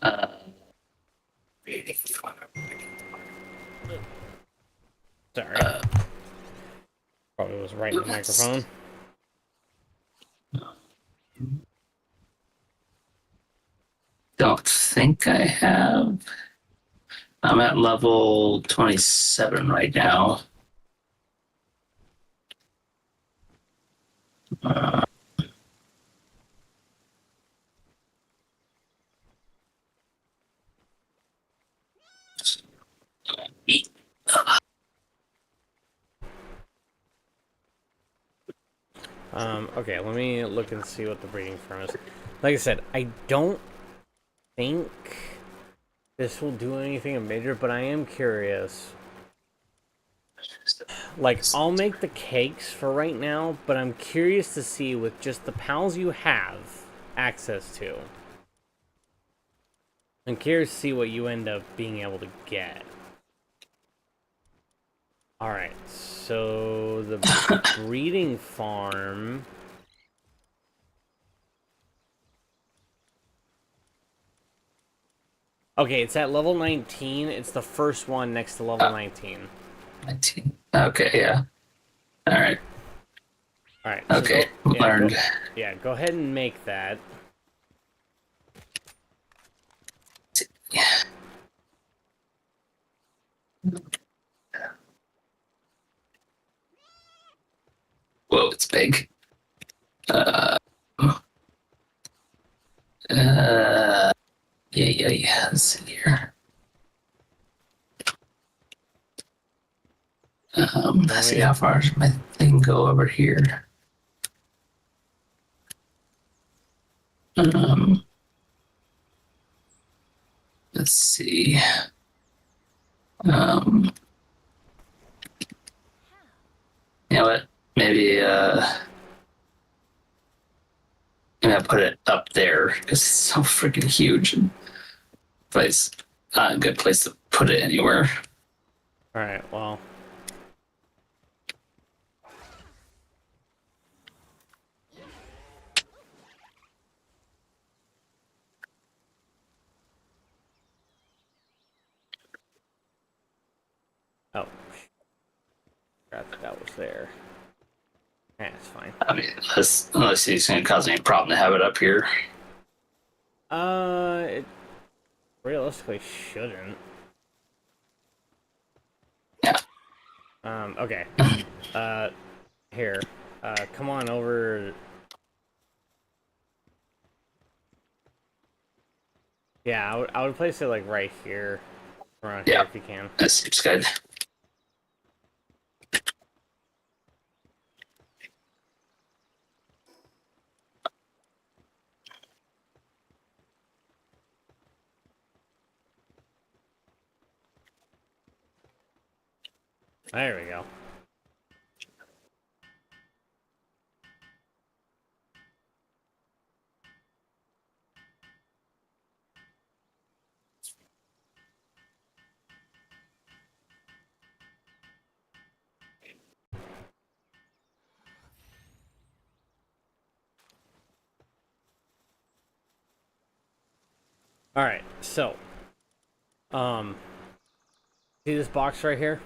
Speaker 1: Uh,
Speaker 2: Sorry. Probably was right in the microphone.
Speaker 1: don't think I have. I'm at level 27 right now. Uh,
Speaker 2: Okay, let me look and see what the breeding farm is. Like I said, I don't think this will do anything major, but I am curious. Like, I'll make the cakes for right now, but I'm curious to see with just the pals you have access to. I'm curious to see what you end up being able to get. Alright, so the breeding farm... Okay, it's at level 19. It's the first one next to level 19.
Speaker 1: 19. Okay, yeah. All right.
Speaker 2: Alright,
Speaker 1: Okay,
Speaker 2: so
Speaker 1: learned.
Speaker 2: go ahead and make that.
Speaker 1: Yeah. Whoa, it's big. Yeah. Let's see here. Let's see how far does my thing go over here. Um, let's see. Um, you know what? Maybe I'll put it up there because it's so freaking huge. And place, not a good place to put it anywhere.
Speaker 2: Alright, well. Oh. Forgot that was there. Yeah, it's fine.
Speaker 1: I mean, unless it's going to cause any problem to have it up here.
Speaker 2: It realistically shouldn't.
Speaker 1: Yeah.
Speaker 2: Okay. Here. Come on over. Yeah, I would place it like right here. Around here if you can.
Speaker 1: That seems good.
Speaker 2: There we go. Alright, so. See this box right here?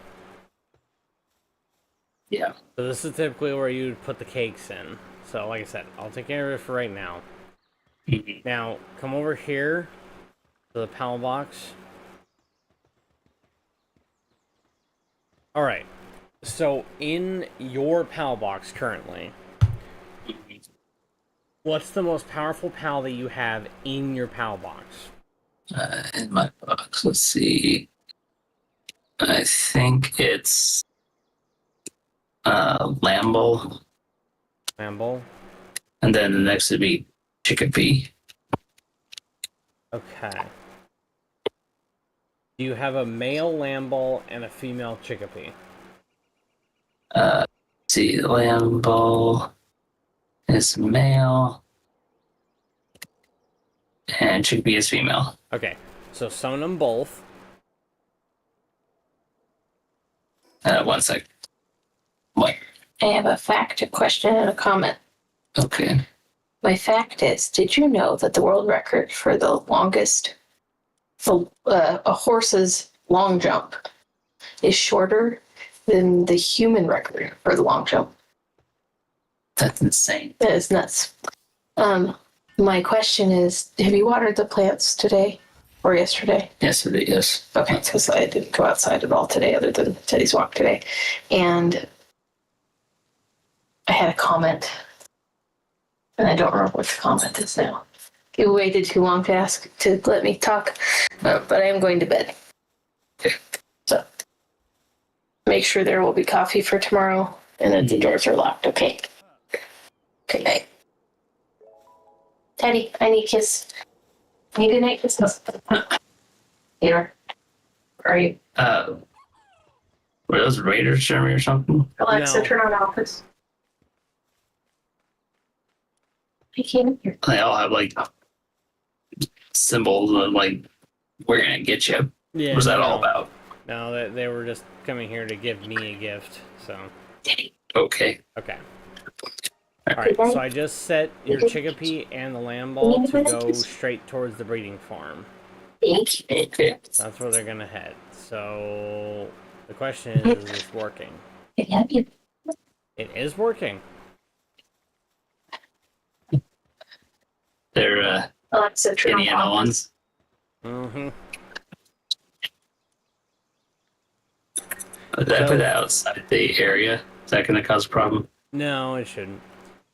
Speaker 1: Yeah.
Speaker 2: So this is typically where you'd put the cakes in. So like I said, I'll take care of it for right now. Now, come over here to the panel box. Alright, so in your PAL box currently, what's the most powerful PAL that you have in your PAL box?
Speaker 1: In my box, let's see. I think it's Lamble.
Speaker 2: Lamble?
Speaker 1: And then the next would be Chickapee.
Speaker 2: Okay. Do you have a male Lamble and a female Chickapee?
Speaker 1: See, Lamble. is male, and chickpea is female.
Speaker 2: Okay, so summon them both.
Speaker 1: 1 sec. What?
Speaker 3: I have a fact, a question, and a comment.
Speaker 1: Okay.
Speaker 3: My fact is, did you know that the world record for the longest, a horse's long jump is shorter than the human record for the long jump?
Speaker 1: That's insane.
Speaker 3: That is nuts. My question is, have you watered the plants today or yesterday?
Speaker 1: Yesterday, yes.
Speaker 3: Okay, because I didn't go outside at all today other than Teddy's walk today. And I had a comment, and I don't remember what the comment is now. You waited too long to ask to let me talk, but I am going to bed. So make sure there will be coffee for tomorrow and that the doors are locked, okay? Good night. Teddy, I need a kiss. I need a night kiss. Here. Where are you?
Speaker 1: Were those Raiders, Jeremy, or something?
Speaker 3: Alexa,
Speaker 2: No.
Speaker 3: turn on office. I can't hear.
Speaker 1: They all have like symbols of like, we're gonna get you.
Speaker 2: Yeah.
Speaker 1: What was that all about?
Speaker 2: No, they were just coming here to give me a gift. So
Speaker 1: Okay.
Speaker 2: okay. All right. So I just set your chickpea and the lamb ball to go straight towards the breeding farm.
Speaker 3: Thank you.
Speaker 1: Okay.
Speaker 2: That's where they're gonna head. So the question is this working?
Speaker 3: Can I have you?
Speaker 2: It is working.
Speaker 1: They're
Speaker 3: Alexa, turn on
Speaker 1: Indiana
Speaker 3: office.
Speaker 1: ones.
Speaker 2: Mm-hmm.
Speaker 1: But I put that outside the area. Is that gonna cause a problem?
Speaker 2: No, it shouldn't.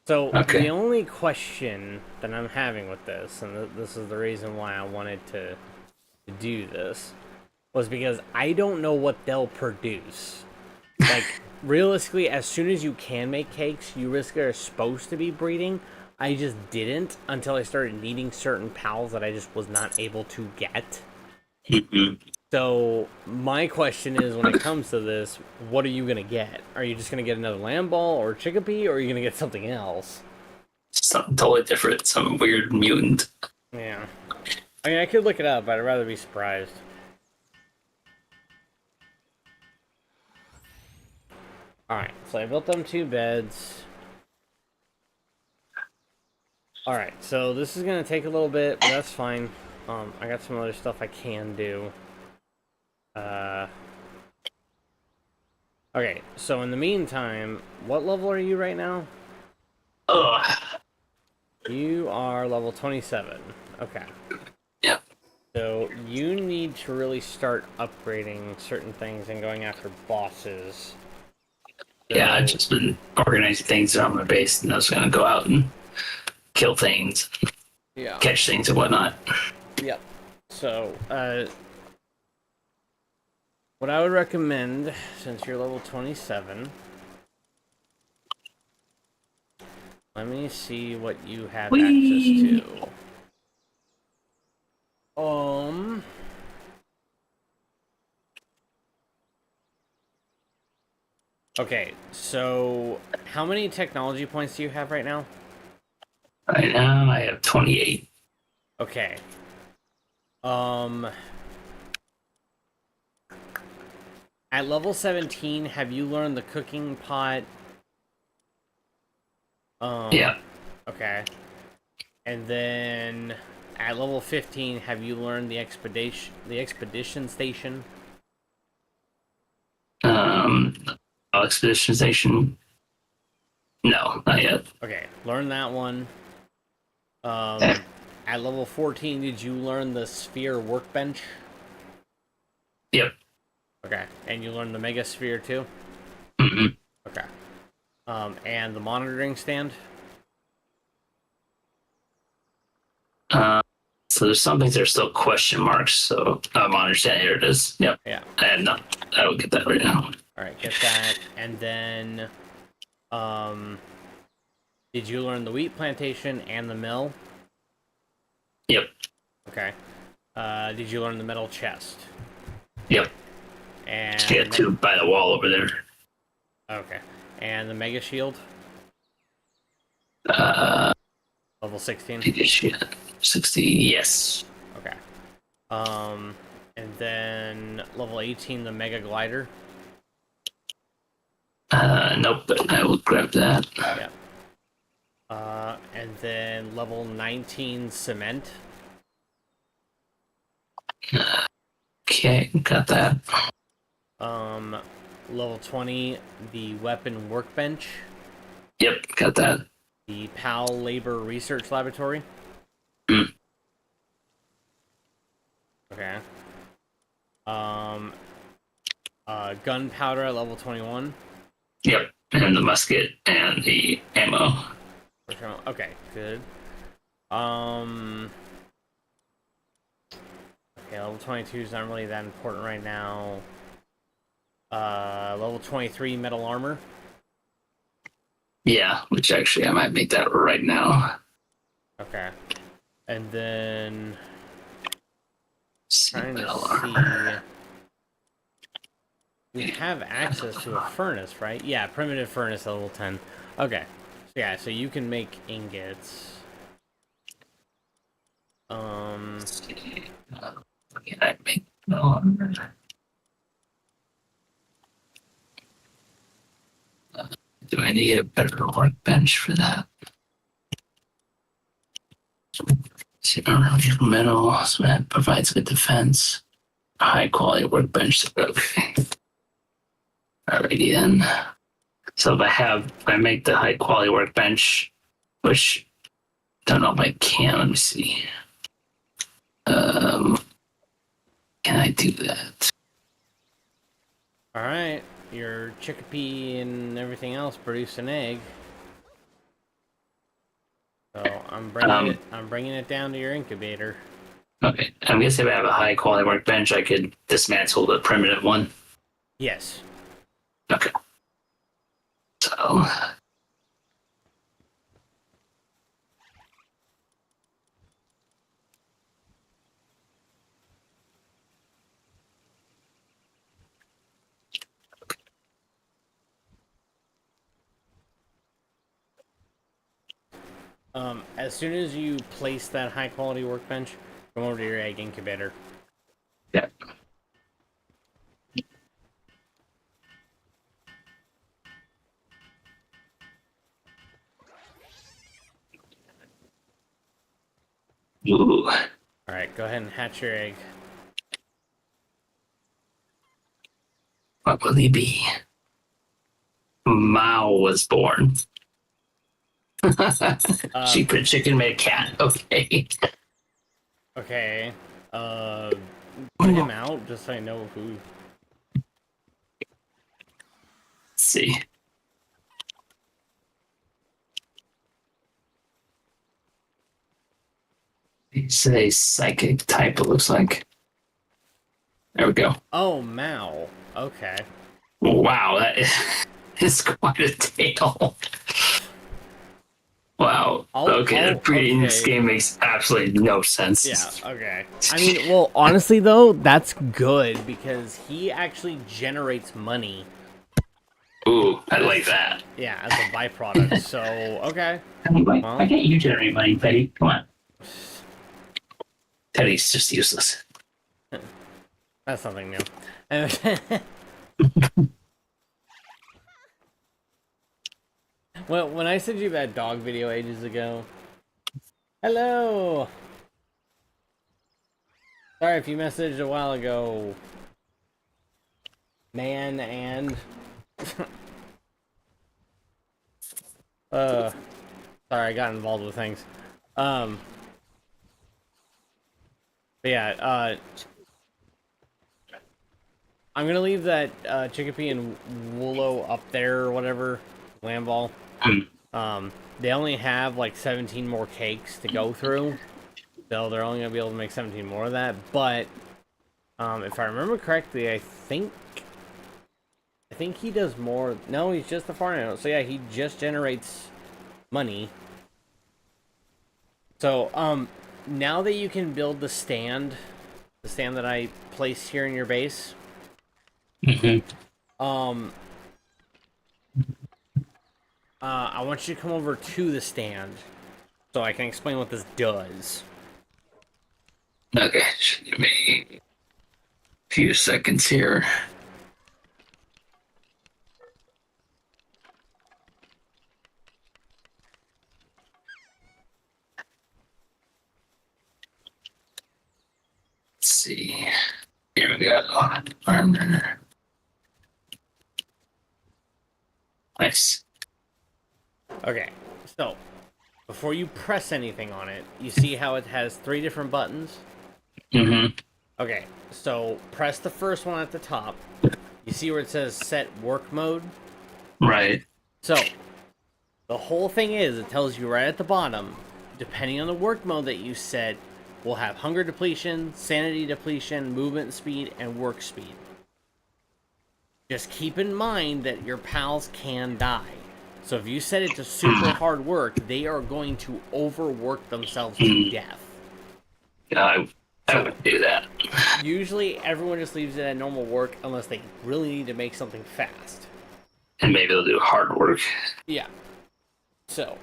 Speaker 2: So
Speaker 1: Okay.
Speaker 2: the only question that I'm having with this, and this is the reason why I wanted to do this, was because I don't know what they'll produce. Like, realistically, as soon as you can make cakes, you risk are supposed to be breeding. I just didn't until I started needing certain pals that I just was not able to get.
Speaker 1: Mm-hmm.
Speaker 2: So my question is, when it comes to this, what are you gonna get? Are you just gonna get another lamb ball or chickpea, or are you gonna get something else?
Speaker 1: Something totally different. Some weird mutant.
Speaker 2: Yeah. I mean, I could look it up, but I'd rather be surprised. Alright, so I built them 2 beds. Alright, so this is gonna take a little bit, but that's fine. I got some other stuff I can do. Okay, so in the meantime, what level are you right now?
Speaker 1: Ugh.
Speaker 2: You are level 27. Okay.
Speaker 1: Yep.
Speaker 2: So you need to really start upgrading certain things and going after bosses.
Speaker 1: Yeah, I've just been organizing things around my base, and I was gonna go out and kill things,
Speaker 2: Yeah.
Speaker 1: catch things, and whatnot.
Speaker 2: Yep. So, what I would recommend, since you're level 27, let me see what you have
Speaker 1: Whee!
Speaker 2: access to. Okay, so how many technology points do you have right now?
Speaker 1: Right now, I have 28.
Speaker 2: Okay. At level 17, have you learned the cooking pot?
Speaker 1: Yeah.
Speaker 2: Okay. And then at level 15, have you learned the expedition station?
Speaker 1: Expedition station. No, not yet.
Speaker 2: Okay, learn that one. At level 14, did you learn the sphere workbench?
Speaker 1: Yep.
Speaker 2: Okay, and you learned the mega sphere too?
Speaker 1: Mm-hmm.
Speaker 2: Okay. And the monitoring stand?
Speaker 1: So there's some things that are still question marks. So I'm understanding. Here it is. Yep.
Speaker 2: Yeah.
Speaker 1: I have not. I will get that right now.
Speaker 2: Alright, get that. And then, did you learn the wheat plantation and the mill?
Speaker 1: Yep.
Speaker 2: Okay. Did you learn the metal chest?
Speaker 1: Yep.
Speaker 2: And
Speaker 1: I got 2 by the wall over there.
Speaker 2: okay. And the mega shield? Level 16?
Speaker 1: Shit. 60, yes.
Speaker 2: Okay. And then level 18, the Mega Glider.
Speaker 1: Nope, but I will grab that.
Speaker 2: Yeah. And then level 19, Cement.
Speaker 1: Okay, got that.
Speaker 2: Level 20, the Weapon Workbench.
Speaker 1: Yep, got that.
Speaker 2: The PAL Labor Research Laboratory.
Speaker 1: Mm.
Speaker 2: Okay. Gunpowder at level 21.
Speaker 1: Yep, and the musket and the ammo.
Speaker 2: Okay, good. Okay, level 22 is not really that important right now. Level 23, Metal Armor.
Speaker 1: Yeah, which actually I might make that right now.
Speaker 2: Okay. And then trying to
Speaker 1: Metal
Speaker 2: see.
Speaker 1: armor.
Speaker 2: We have access to a furnace, right? Yeah, primitive furnace level 10. Okay. So yeah, so you can make ingots.
Speaker 1: Can I make metal armor? Do I need a better workbench for that? Metal cement provides good defense. High quality workbench. Okay. Alrighty then. So if I make the high quality workbench, which don't know if I can. Let me see. Can I do that?
Speaker 2: All right, your chickpea and everything else produced an egg. So I'm bringing it down to your incubator.
Speaker 1: Okay. I'm guessing if I have a high quality workbench, I could dismantle the primitive one.
Speaker 2: Yes.
Speaker 1: Okay. So
Speaker 2: As soon as you place that high quality workbench, come over to your egg incubator.
Speaker 1: yeah. Ooh.
Speaker 2: All right, go ahead and hatch your egg.
Speaker 1: What will he be? Mao was born. She put chicken made a cat. Okay.
Speaker 2: Okay. Put him out just so I know who.
Speaker 1: Let's see. He's a psychic type, it looks like. There we go.
Speaker 2: Oh, Mao. Okay.
Speaker 1: Wow, that is quite a tale. Wow. Okay, breeding this
Speaker 2: okay.
Speaker 1: game makes absolutely no sense.
Speaker 2: Yeah, okay. I mean, well, honestly, though, that's good because he actually generates money.
Speaker 1: Ooh, I like that.
Speaker 2: Yeah, as a byproduct. So, okay.
Speaker 1: Why
Speaker 2: Well,
Speaker 1: can't you generate money, Teddy? Come on. Teddy's just useless.
Speaker 2: that's something new. Well, when I sent you that dog video ages ago. Hello! Sorry if you messaged a while ago. Man and... sorry, I got involved with things. But yeah, I'm gonna leave that Chickpea and Woolo up there or whatever, Lamball. They only have like 17 more cakes to go through, so they're only gonna be able to make 17 more of that. But if I remember correctly, I think he does more. No, he's just the farm animal. So yeah, he just generates money. So now that you can build the stand that I placed here in your base. I want you to come over to the stand so I can explain what this does.
Speaker 1: Okay, just give me a few seconds here. Let's see. Here we go. Armor. Nice.
Speaker 2: Okay, so before you press anything on it, you see how it has 3 different buttons?
Speaker 1: Mm-hmm.
Speaker 2: Okay, so press the first one at the top. You see where it says set work mode?
Speaker 1: Right.
Speaker 2: So, the whole thing is, it tells you right at the bottom, depending on the work mode that you set, we'll have hunger depletion, sanity depletion, movement speed, and work speed. Just keep in mind that your pals can die. So if you set it to super hard work, they are going to overwork themselves to death.
Speaker 1: Yeah, I would do that.
Speaker 2: Usually everyone just leaves it at normal work unless they really need to make something fast.
Speaker 1: And maybe they'll do hard work.
Speaker 2: Yeah. So,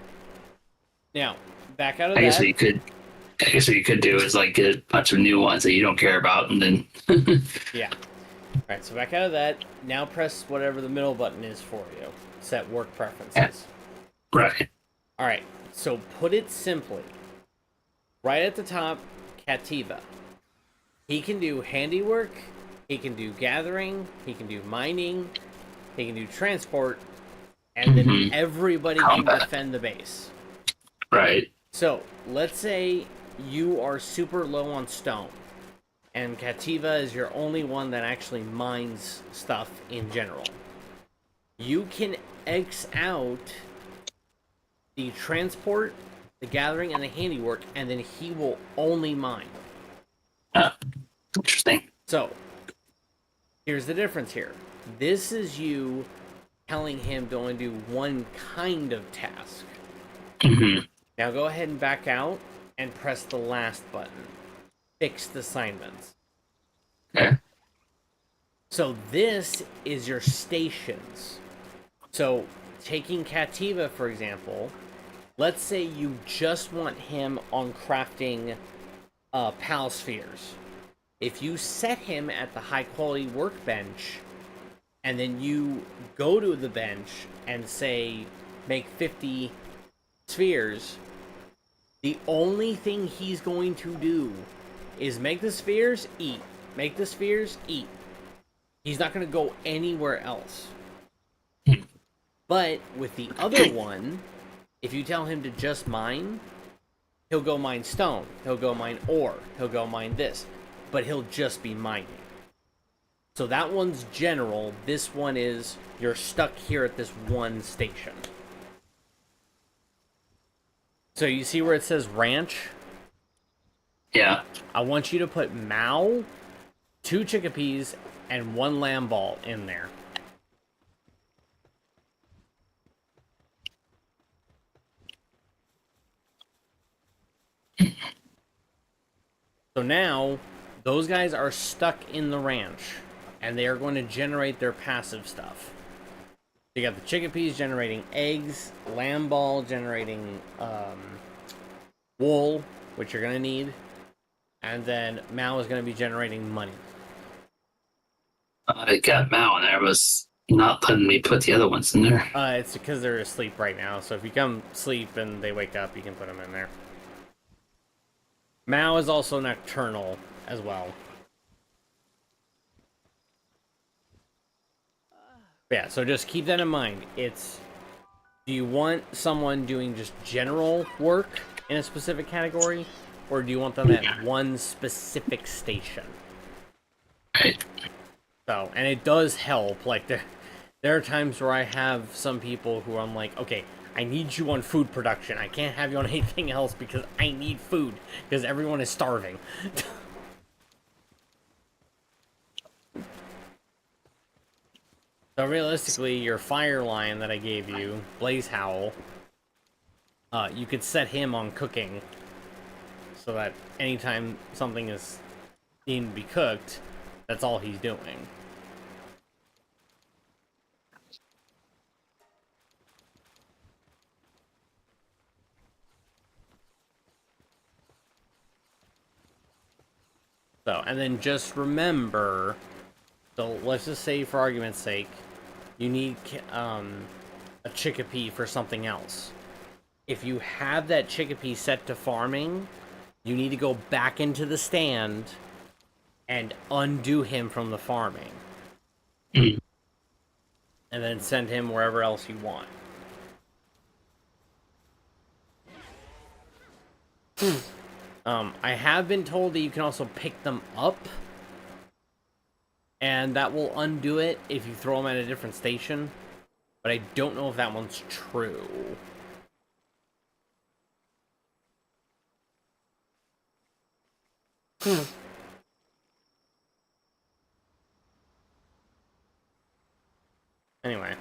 Speaker 2: now, back out of
Speaker 1: I guess
Speaker 2: that.
Speaker 1: what you could do is like get a bunch of new ones that you don't care about, and then
Speaker 2: Yeah. Alright, so back out of that. Now press whatever the middle button is for you. Set work preferences.
Speaker 1: right.
Speaker 2: Alright, so put it simply. Right at the top, Cativa. He can do handiwork, he can do gathering, he can do mining, he can do transport, and then everybody can defend the base.
Speaker 1: Right.
Speaker 2: So, let's say you are super low on stone, and Cativa is your only one that actually mines stuff in general. You can X out the transport, the gathering, and the handiwork, and then he will only mine.
Speaker 1: Interesting.
Speaker 2: So, here's the difference here. This is you telling him to only do one kind of task. Now go ahead and back out and press the last button. Fixed assignments.
Speaker 1: Okay.
Speaker 2: So this is your stations. So taking Cativa, for example, let's say you just want him on crafting pal spheres. If you set him at the high quality workbench, and then you go to the bench and say, make 50 spheres, the only thing he's going to do is make the spheres, eat. Make the spheres, eat. He's not going to go anywhere else. But with the other one, if you tell him to just mine, he'll go mine stone, he'll go mine ore, he'll go mine this, but he'll just be mining. So that one's general, this one is you're stuck here at this one station. So you see where it says ranch?
Speaker 1: Yeah.
Speaker 2: I want you to put Mao, 2 chickpeas, and 1 lamb ball in there. So now, those guys are stuck in the ranch, and they are going to generate their passive stuff. You got the chickpeas generating eggs, lamb ball generating wool, which you're going to need, and then Mao is going to be generating money.
Speaker 1: I got Mao in there, was not letting me put the other ones in there.
Speaker 2: It's because they're asleep right now, so if you come sleep and they wake up, you can put them in there. Mao is also nocturnal as well. Yeah, so just keep that in mind. It's, do you want someone doing just general work in a specific category, or do you want them at one specific station?
Speaker 1: Right.
Speaker 2: So, and it does help. Like, there are times where I have some people who I'm like, okay, I need you on food production. I can't have you on anything else because I need food, because everyone is starving. So realistically, your fire lion that I gave you, Blaze Howl, you could set him on cooking, so that anytime something is needing to be cooked, that's all he's doing. So, and then just remember, so let's just say for argument's sake, you need a Chickpea for something else. If you have that Chickpea set to farming, you need to go back into the stand and undo him from the farming.
Speaker 1: Mm.
Speaker 2: And then send him wherever else you want. I have been told that you can also pick them up. And that will undo it if you throw them at a different station. But I don't know if that one's true. Anyway.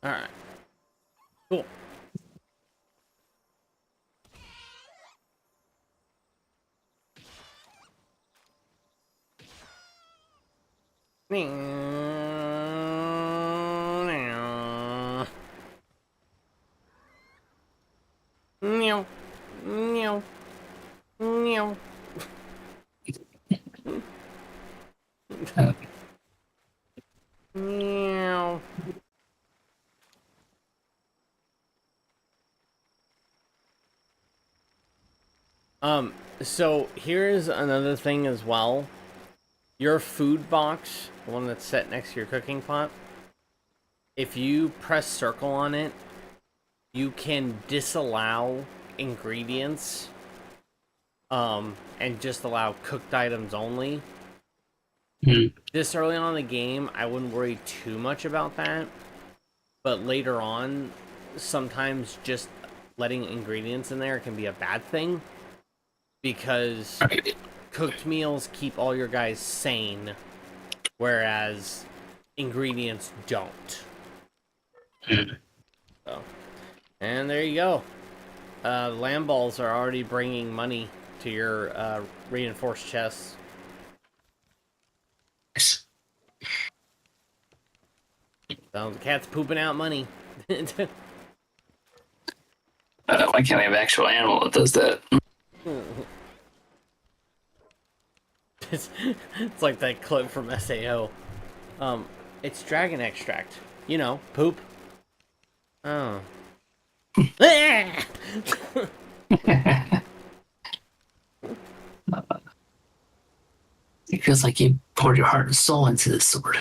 Speaker 2: Alright. Cool. Meow. Meow. Meow. Meow. So here's another thing as well. Your food box, the one that's set next to your cooking pot, if you press circle on it, you can disallow ingredients, and just allow cooked items only. This early on in the game, I wouldn't worry too much about that, but later on, sometimes just letting ingredients in there can be a bad thing, because cooked meals keep all your guys sane, whereas ingredients don't. So, and there you go. Lamb balls are already bringing money to your reinforced chests. So the cat's pooping out money.
Speaker 1: Why can't I have actual animal that does that?
Speaker 2: It's like that clip from SAO. It's dragon extract. You know, poop. Oh.
Speaker 1: It feels like you poured your heart and soul into this sword.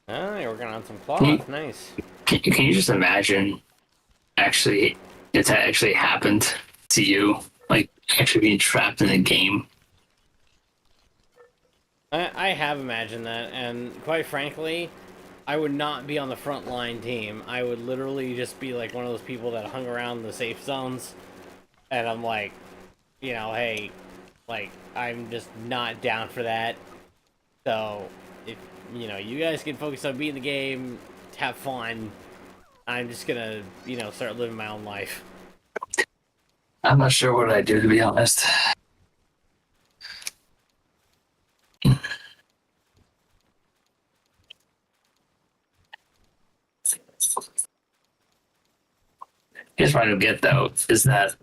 Speaker 2: Oh, you're working on some cloth. Nice.
Speaker 1: Can you just imagine actually if that actually happened to you? Like actually being trapped in a game?
Speaker 2: I have imagined that, and quite frankly, I would not be on the front line team. I would literally just be like one of those people that hung around the safe zones, and I'm like, you know, hey, like, I'm just not down for that. So, if, you know, you guys can focus on beating the game, have fun, I'm just gonna, you know, start living my own life.
Speaker 1: I'm not sure what I'd do, to be honest. here's what I don't get though is that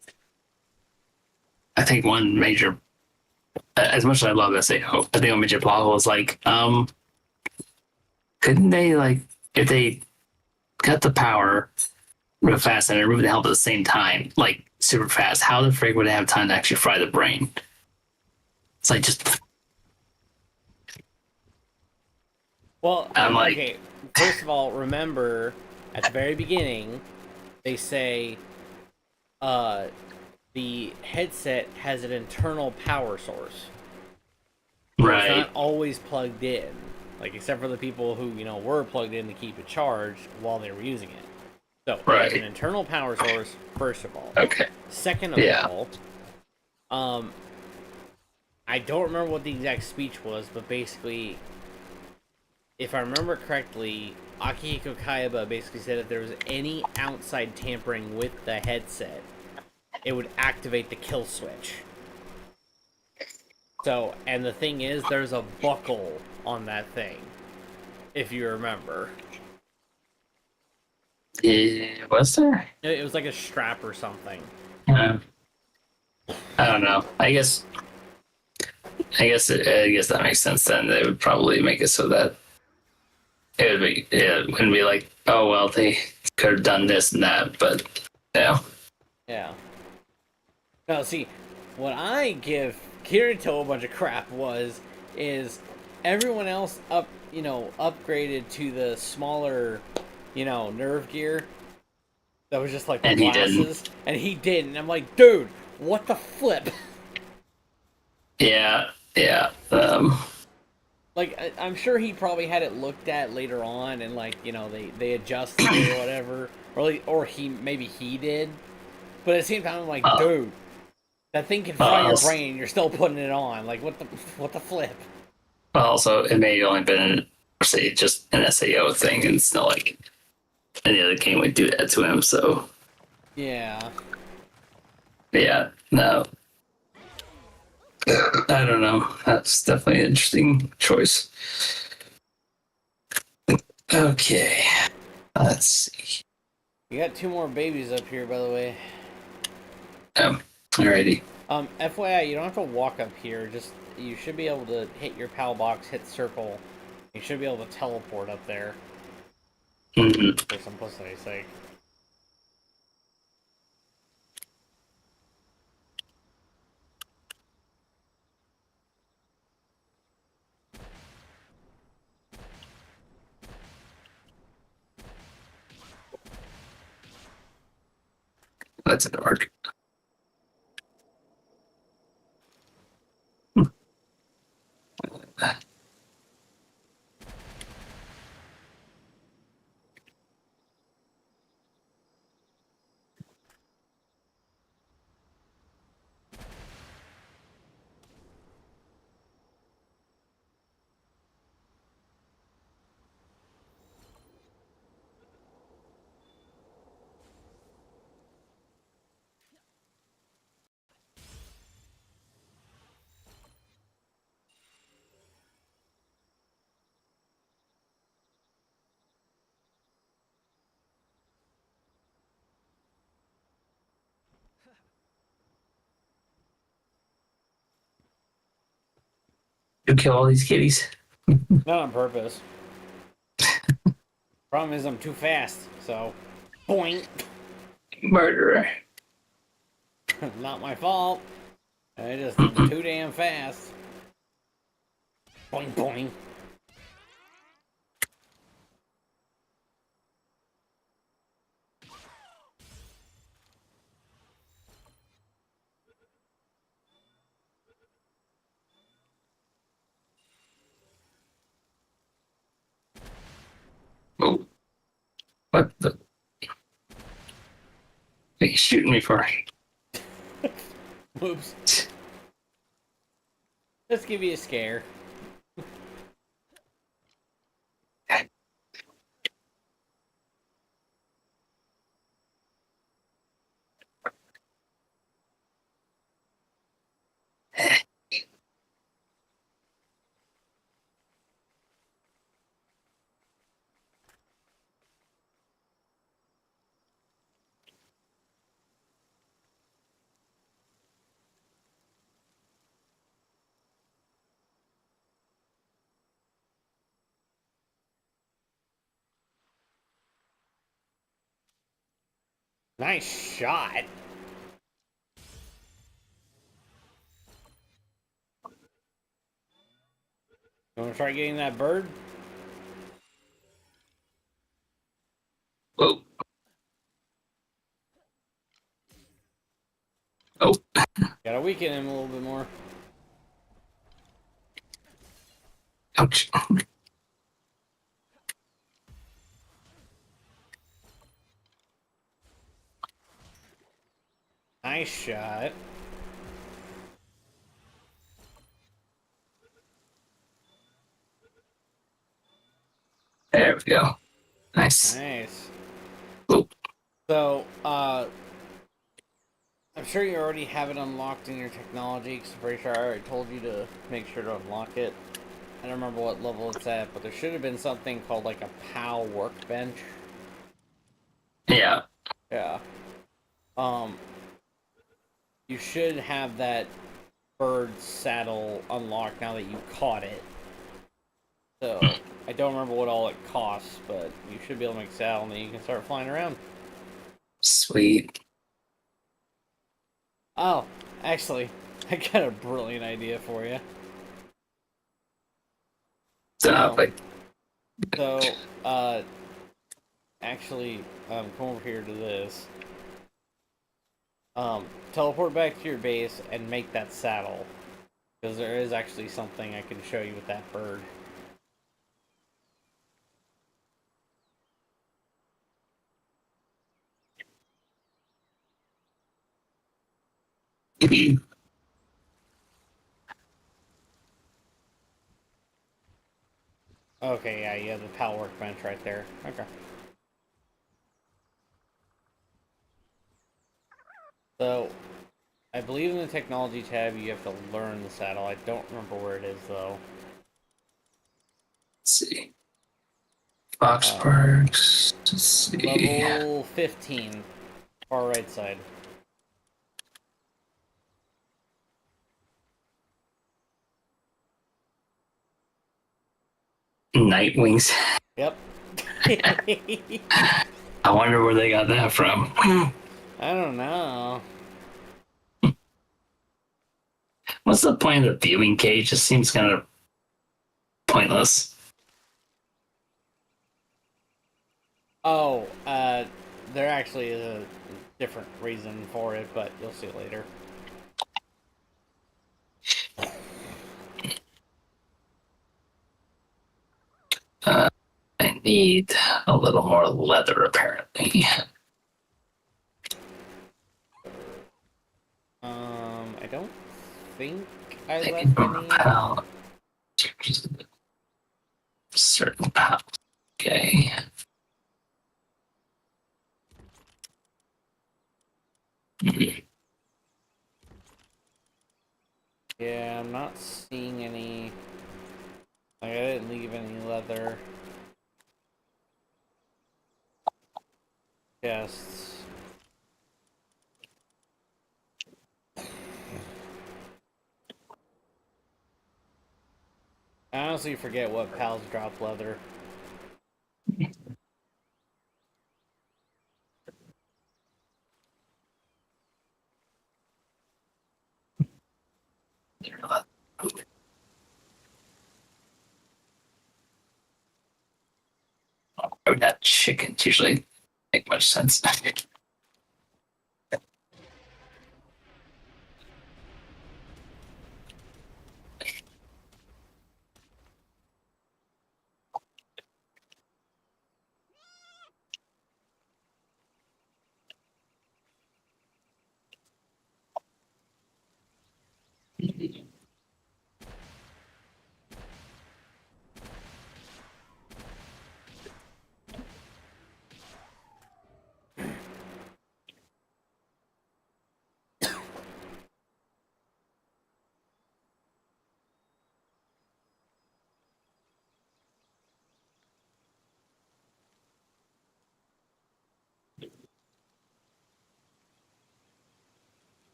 Speaker 1: I think one major, as much as I love SAO, I think one major plot hole is like, couldn't they like if they got the power real fast and remove the help at the same time, like super fast, how the frig would it have time to actually fry the brain? It's like just
Speaker 2: Well,
Speaker 1: I'm like,
Speaker 2: okay. First of all, remember at the very beginning, they say, the headset has an internal power source. So it's
Speaker 1: right,
Speaker 2: not always plugged in, like except for the people who were plugged in to keep it charged while they were using it. So it has an
Speaker 1: right,
Speaker 2: internal power source. First of all,
Speaker 1: okay,
Speaker 2: second of
Speaker 1: yeah,
Speaker 2: all, I don't remember what the exact speech was, but basically, if I remember correctly, Akihiko Kayaba basically said if there was any outside tampering with the headset, it would activate the kill switch. So, and the thing is, there's a buckle on that thing, if you remember.
Speaker 1: was there?
Speaker 2: It was like a strap or something.
Speaker 1: Uh, I don't know. I guess that makes sense. Then they would probably make it so that it wouldn't be like, oh well, they could have done this and that, but yeah,
Speaker 2: Yeah. Now, see, what I give Kirito a bunch of crap is everyone else upgraded to the smaller, nerve gear that was just like the
Speaker 1: and he didn't.
Speaker 2: glasses, and he didn't. I'm like, dude, what the flip?
Speaker 1: Yeah, yeah.
Speaker 2: Like, I'm sure he probably had it looked at later on, and like, they adjusted it or whatever, or maybe he did. But at the same time, I'm like,
Speaker 1: Uh,
Speaker 2: dude, that thing can fry your
Speaker 1: also,
Speaker 2: brain. You're still putting it on. Like, what the flip?
Speaker 1: also, it may have only been say just an SAO thing, and it's not like any other game would do that to him. So
Speaker 2: Yeah.
Speaker 1: yeah, no, I don't know. That's definitely an interesting choice. Okay, let's see.
Speaker 2: You got 2 more babies up here, by the way.
Speaker 1: Alrighty.
Speaker 2: FYI, you don't have to walk up here. Just you should be able to hit your PAL box, hit circle. You should be able to teleport up there.
Speaker 1: Mm-hmm.
Speaker 2: For simplicity's sake.
Speaker 1: That's an arc. You kill all these kitties.
Speaker 2: Not on purpose. Problem is, I'm too fast. So, boing.
Speaker 1: Murderer.
Speaker 2: Not my fault. I just
Speaker 1: Mm-mm.
Speaker 2: too damn fast. Boing boing.
Speaker 1: Oh, what the? What are you shooting me for?
Speaker 2: Oops. Let's give you a scare. Nice shot. You want to try getting that bird?
Speaker 1: Whoa. Oh.
Speaker 2: Gotta weaken him a little bit more.
Speaker 1: Ouch.
Speaker 2: Nice shot.
Speaker 1: There we go. Nice.
Speaker 2: Nice.
Speaker 1: Whoa.
Speaker 2: So, I'm sure you already have it unlocked in your technology, because I'm pretty sure I already told you to make sure to unlock it. I don't remember what level it's at, but there should have been something called like a POW workbench.
Speaker 1: Yeah.
Speaker 2: Yeah. You should have that bird saddle unlocked now that you caught it. So, I don't remember what all it costs, but you should be able to make a saddle and then you can start flying around.
Speaker 1: Sweet.
Speaker 2: Oh, actually, I got a brilliant idea for you.
Speaker 1: Stop it.
Speaker 2: So, actually, come over here to this. Teleport back to your base and make that saddle. Because there is actually something I can show you with that bird. Okay, yeah, you have the PAL workbench right there. Okay. So, I believe in the technology tab you have to learn the saddle. I don't remember where it is though.
Speaker 1: Let's see. Foxburgs. Let's see.
Speaker 2: Level 15, far right side.
Speaker 1: Nightwings.
Speaker 2: Yep.
Speaker 1: I wonder where they got that from.
Speaker 2: I don't know.
Speaker 1: What's the point of the viewing cage? It seems kind of pointless.
Speaker 2: Oh, there actually is a different reason for it, but you'll see it later.
Speaker 1: I need a little more leather, apparently.
Speaker 2: I don't think I
Speaker 1: I
Speaker 2: left
Speaker 1: can
Speaker 2: any.
Speaker 1: repel certain powers. Okay.
Speaker 2: Yeah, I'm not seeing any. Like, I didn't leave any leather chests. I honestly forget what pals drop leather.
Speaker 1: Oh, that chickens usually make much sense.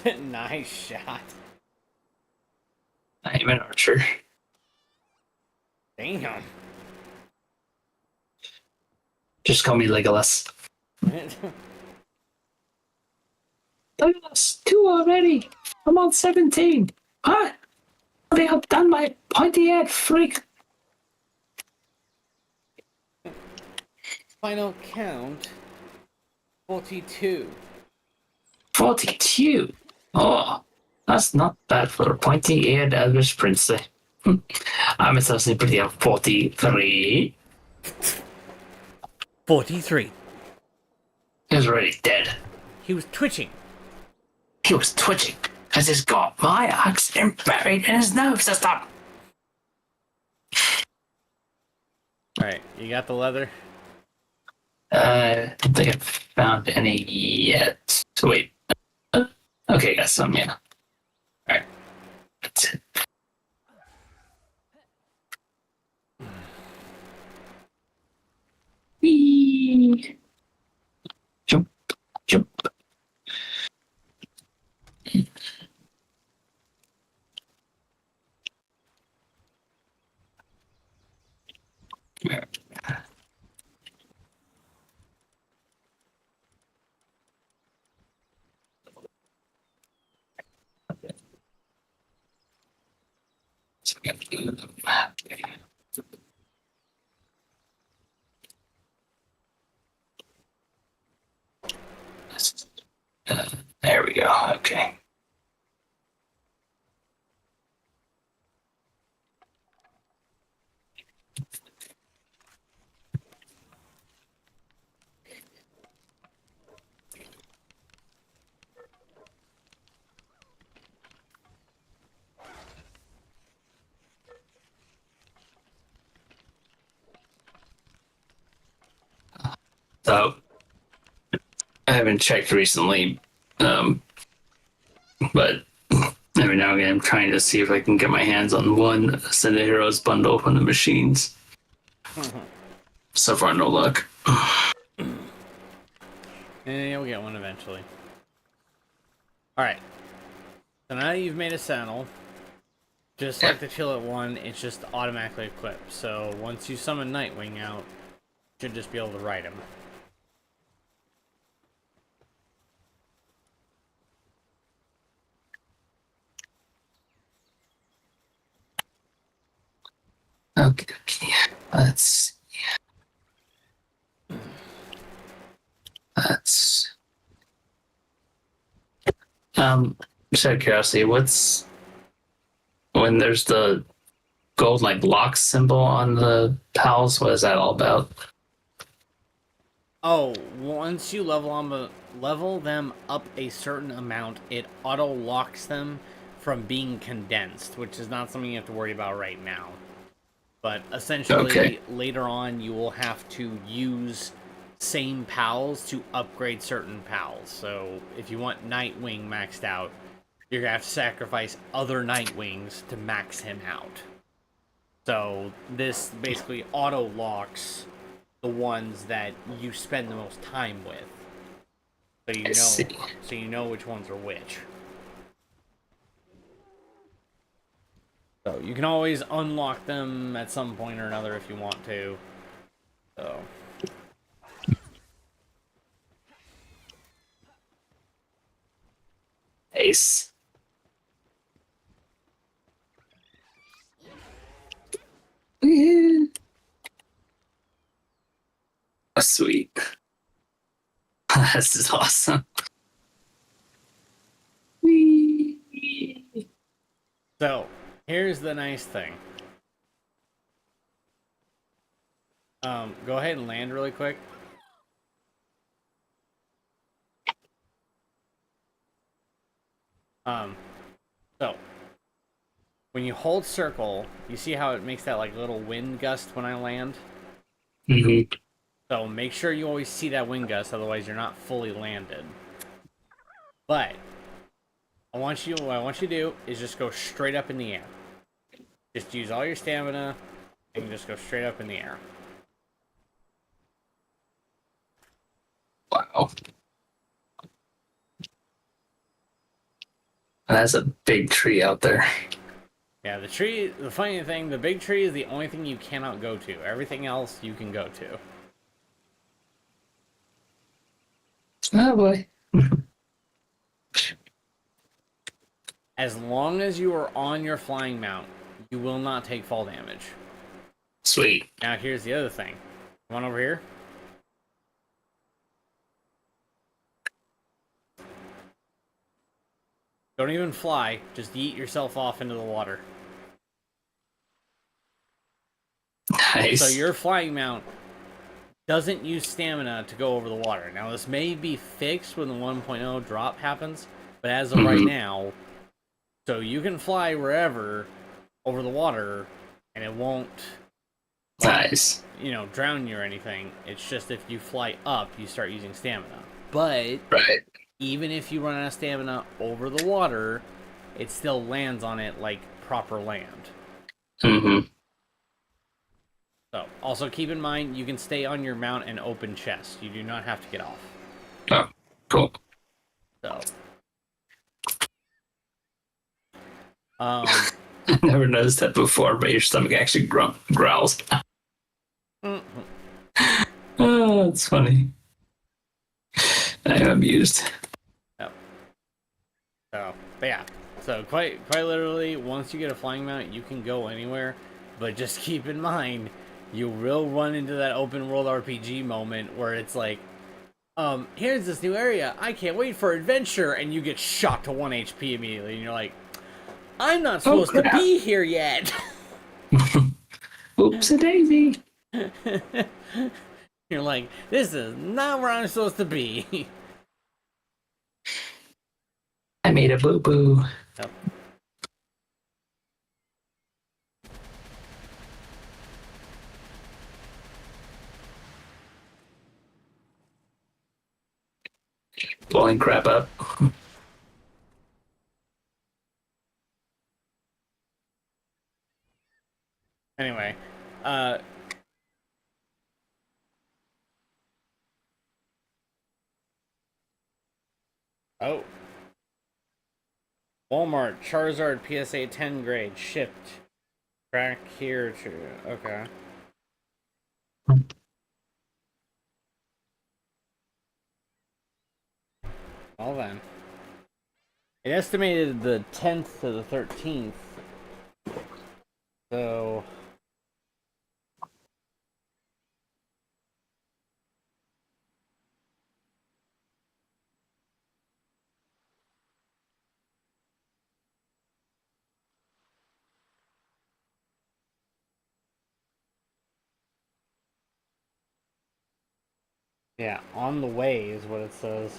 Speaker 2: Nice shot.
Speaker 1: I am an archer.
Speaker 2: Damn.
Speaker 1: Just call me Legolas. Legolas, 2 already. I'm on 17. What? They have done my pointy-head freak.
Speaker 2: Final count 42.
Speaker 1: 42. Oh, that's not bad for a pointy-eared Elvish princess. I'm associated pretty on 43.
Speaker 2: 43.
Speaker 1: He was already dead.
Speaker 2: He was twitching.
Speaker 1: He was twitching because he's got my axe buried in his nerve system.
Speaker 2: Alright, you got the leather?
Speaker 1: I don't think I've found any yet. So wait. Okay, got some, yeah. Alright. That's it. Whee! Jump, jump. So we got the map. There we go. Okay. So I haven't checked recently, but every now and again I'm trying to see if I can get my hands on one Ascended Heroes bundle from the machines. So far, no luck.
Speaker 2: And you'll get one eventually. Alright. So now that you've made a saddle, just like the Chillet one, it's just automatically equipped. So once you summon Nightwing out, you should just be able to ride him.
Speaker 1: Okay, okay. Let's. Let's. Just out of curiosity, what's when there's the gold like lock symbol on the pals? What is that all about?
Speaker 2: Oh, once you level them up a certain amount, it auto locks them from being condensed, which is not something you have to worry about right now. But essentially,
Speaker 1: Okay.
Speaker 2: later on, you will have to use same pals to upgrade certain pals. So if you want Nightwing maxed out, you're gonna have to sacrifice other Nightwings to max him out. So this basically auto locks the ones that you spend the most time with.
Speaker 1: I see.
Speaker 2: So you know which ones are which. So you can always unlock them at some point or another if you want to. So
Speaker 1: Ace. Yeah. Oh, sweet. This is awesome. Whee!
Speaker 2: So, here's the nice thing. Go ahead and land really quick. So, when you hold circle, you see how it makes that like little wind gust when I land?
Speaker 1: Mm-hmm.
Speaker 2: So make sure you always see that wind gust, otherwise you're not fully landed. But, what I want you to do is just go straight up in the air. Just use all your stamina, and just go straight up in the air.
Speaker 1: Wow. That's a big tree out there.
Speaker 2: Yeah, the tree, the funny thing, the big tree is the only thing you cannot go to. Everything else you can go to.
Speaker 1: Oh boy.
Speaker 2: As long as you are on your flying mount, you will not take fall damage.
Speaker 1: Sweet.
Speaker 2: Now here's the other thing. Come on over here. Don't even fly, just yeet yourself off into the water.
Speaker 1: Nice.
Speaker 2: So your flying mount doesn't use stamina to go over the water. Now this may be fixed when the 1.0 drop happens, but as of right now, so you can fly wherever over the water, and it won't,
Speaker 1: nice.
Speaker 2: Drown you or anything. It's just if you fly up, you start using stamina. But
Speaker 1: Right.
Speaker 2: even if you run out of stamina over the water, it still lands on it like proper land.
Speaker 1: Mm-hmm.
Speaker 2: So, also keep in mind, you can stay on your mount and open chest. You do not have to get off.
Speaker 1: Oh, cool.
Speaker 2: So,
Speaker 1: I never noticed that before, but your stomach actually growls. Oh, that's funny. I am amused.
Speaker 2: Yep. So, but yeah. So quite literally, once you get a flying mount, you can go anywhere. But just keep in mind, you will run into that open world RPG moment where it's like, here's this new area. I can't wait for adventure, and you get shot to 1 HP immediately, and you're like, I'm not supposed to be here yet.
Speaker 1: Oops a daisy.
Speaker 2: You're like, this is not where I'm supposed to be.
Speaker 1: I made a boo-boo.
Speaker 2: Yep.
Speaker 1: Blowing crap up.
Speaker 2: Anyway, oh. Walmart, Charizard PSA 10 grade, shipped. Track here to, okay. Well then. It estimated the 10th to the 13th. So... yeah, on the way is what it says.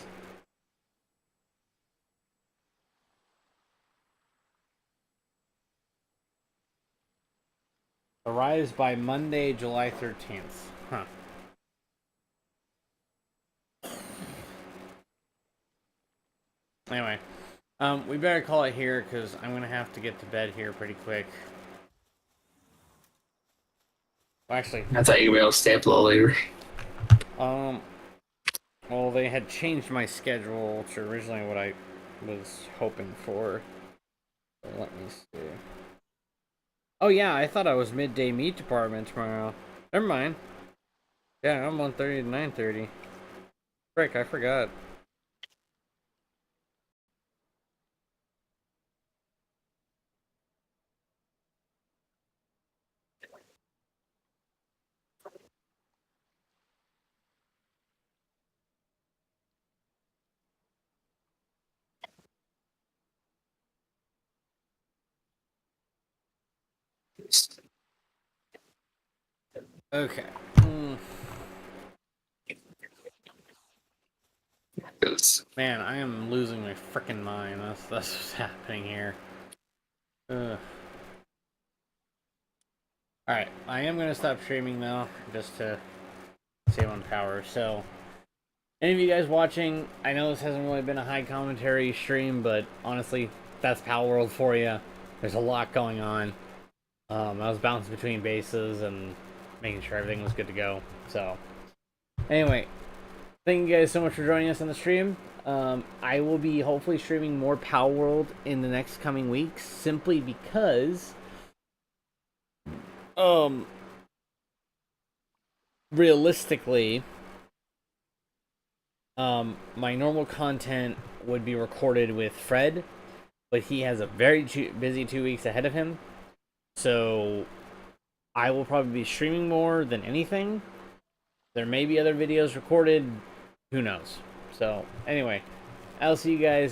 Speaker 2: Arrives by Monday, July 13th. Huh. Anyway, we better call it here because I'm gonna have to get to bed here pretty quick. Well, actually,
Speaker 1: I thought you were able to stay up a little later.
Speaker 2: Well, they had changed my schedule to originally what I was hoping for. So let me see. Oh yeah, I thought I was midday meat department tomorrow. Never mind. Yeah, I'm 1:30 to 9:30. Frick, I forgot. Okay. Man, I am losing my freaking mind. That's what's happening here. Ugh. Alright, I am gonna stop streaming though, just to save on power. So, any of you guys watching, I know this hasn't really been a high commentary stream, but honestly, that's Palworld for you. There's a lot going on. I was bouncing between bases and making sure everything was good to go. So, anyway, thank you guys so much for joining us on the stream. I will be hopefully streaming more Palworld in the next coming weeks, simply because realistically, my normal content would be recorded with Fred, but he has a very busy 2 weeks ahead of him. So I will probably be streaming more than anything. There may be other videos recorded. Who knows? So anyway, I'll see you guys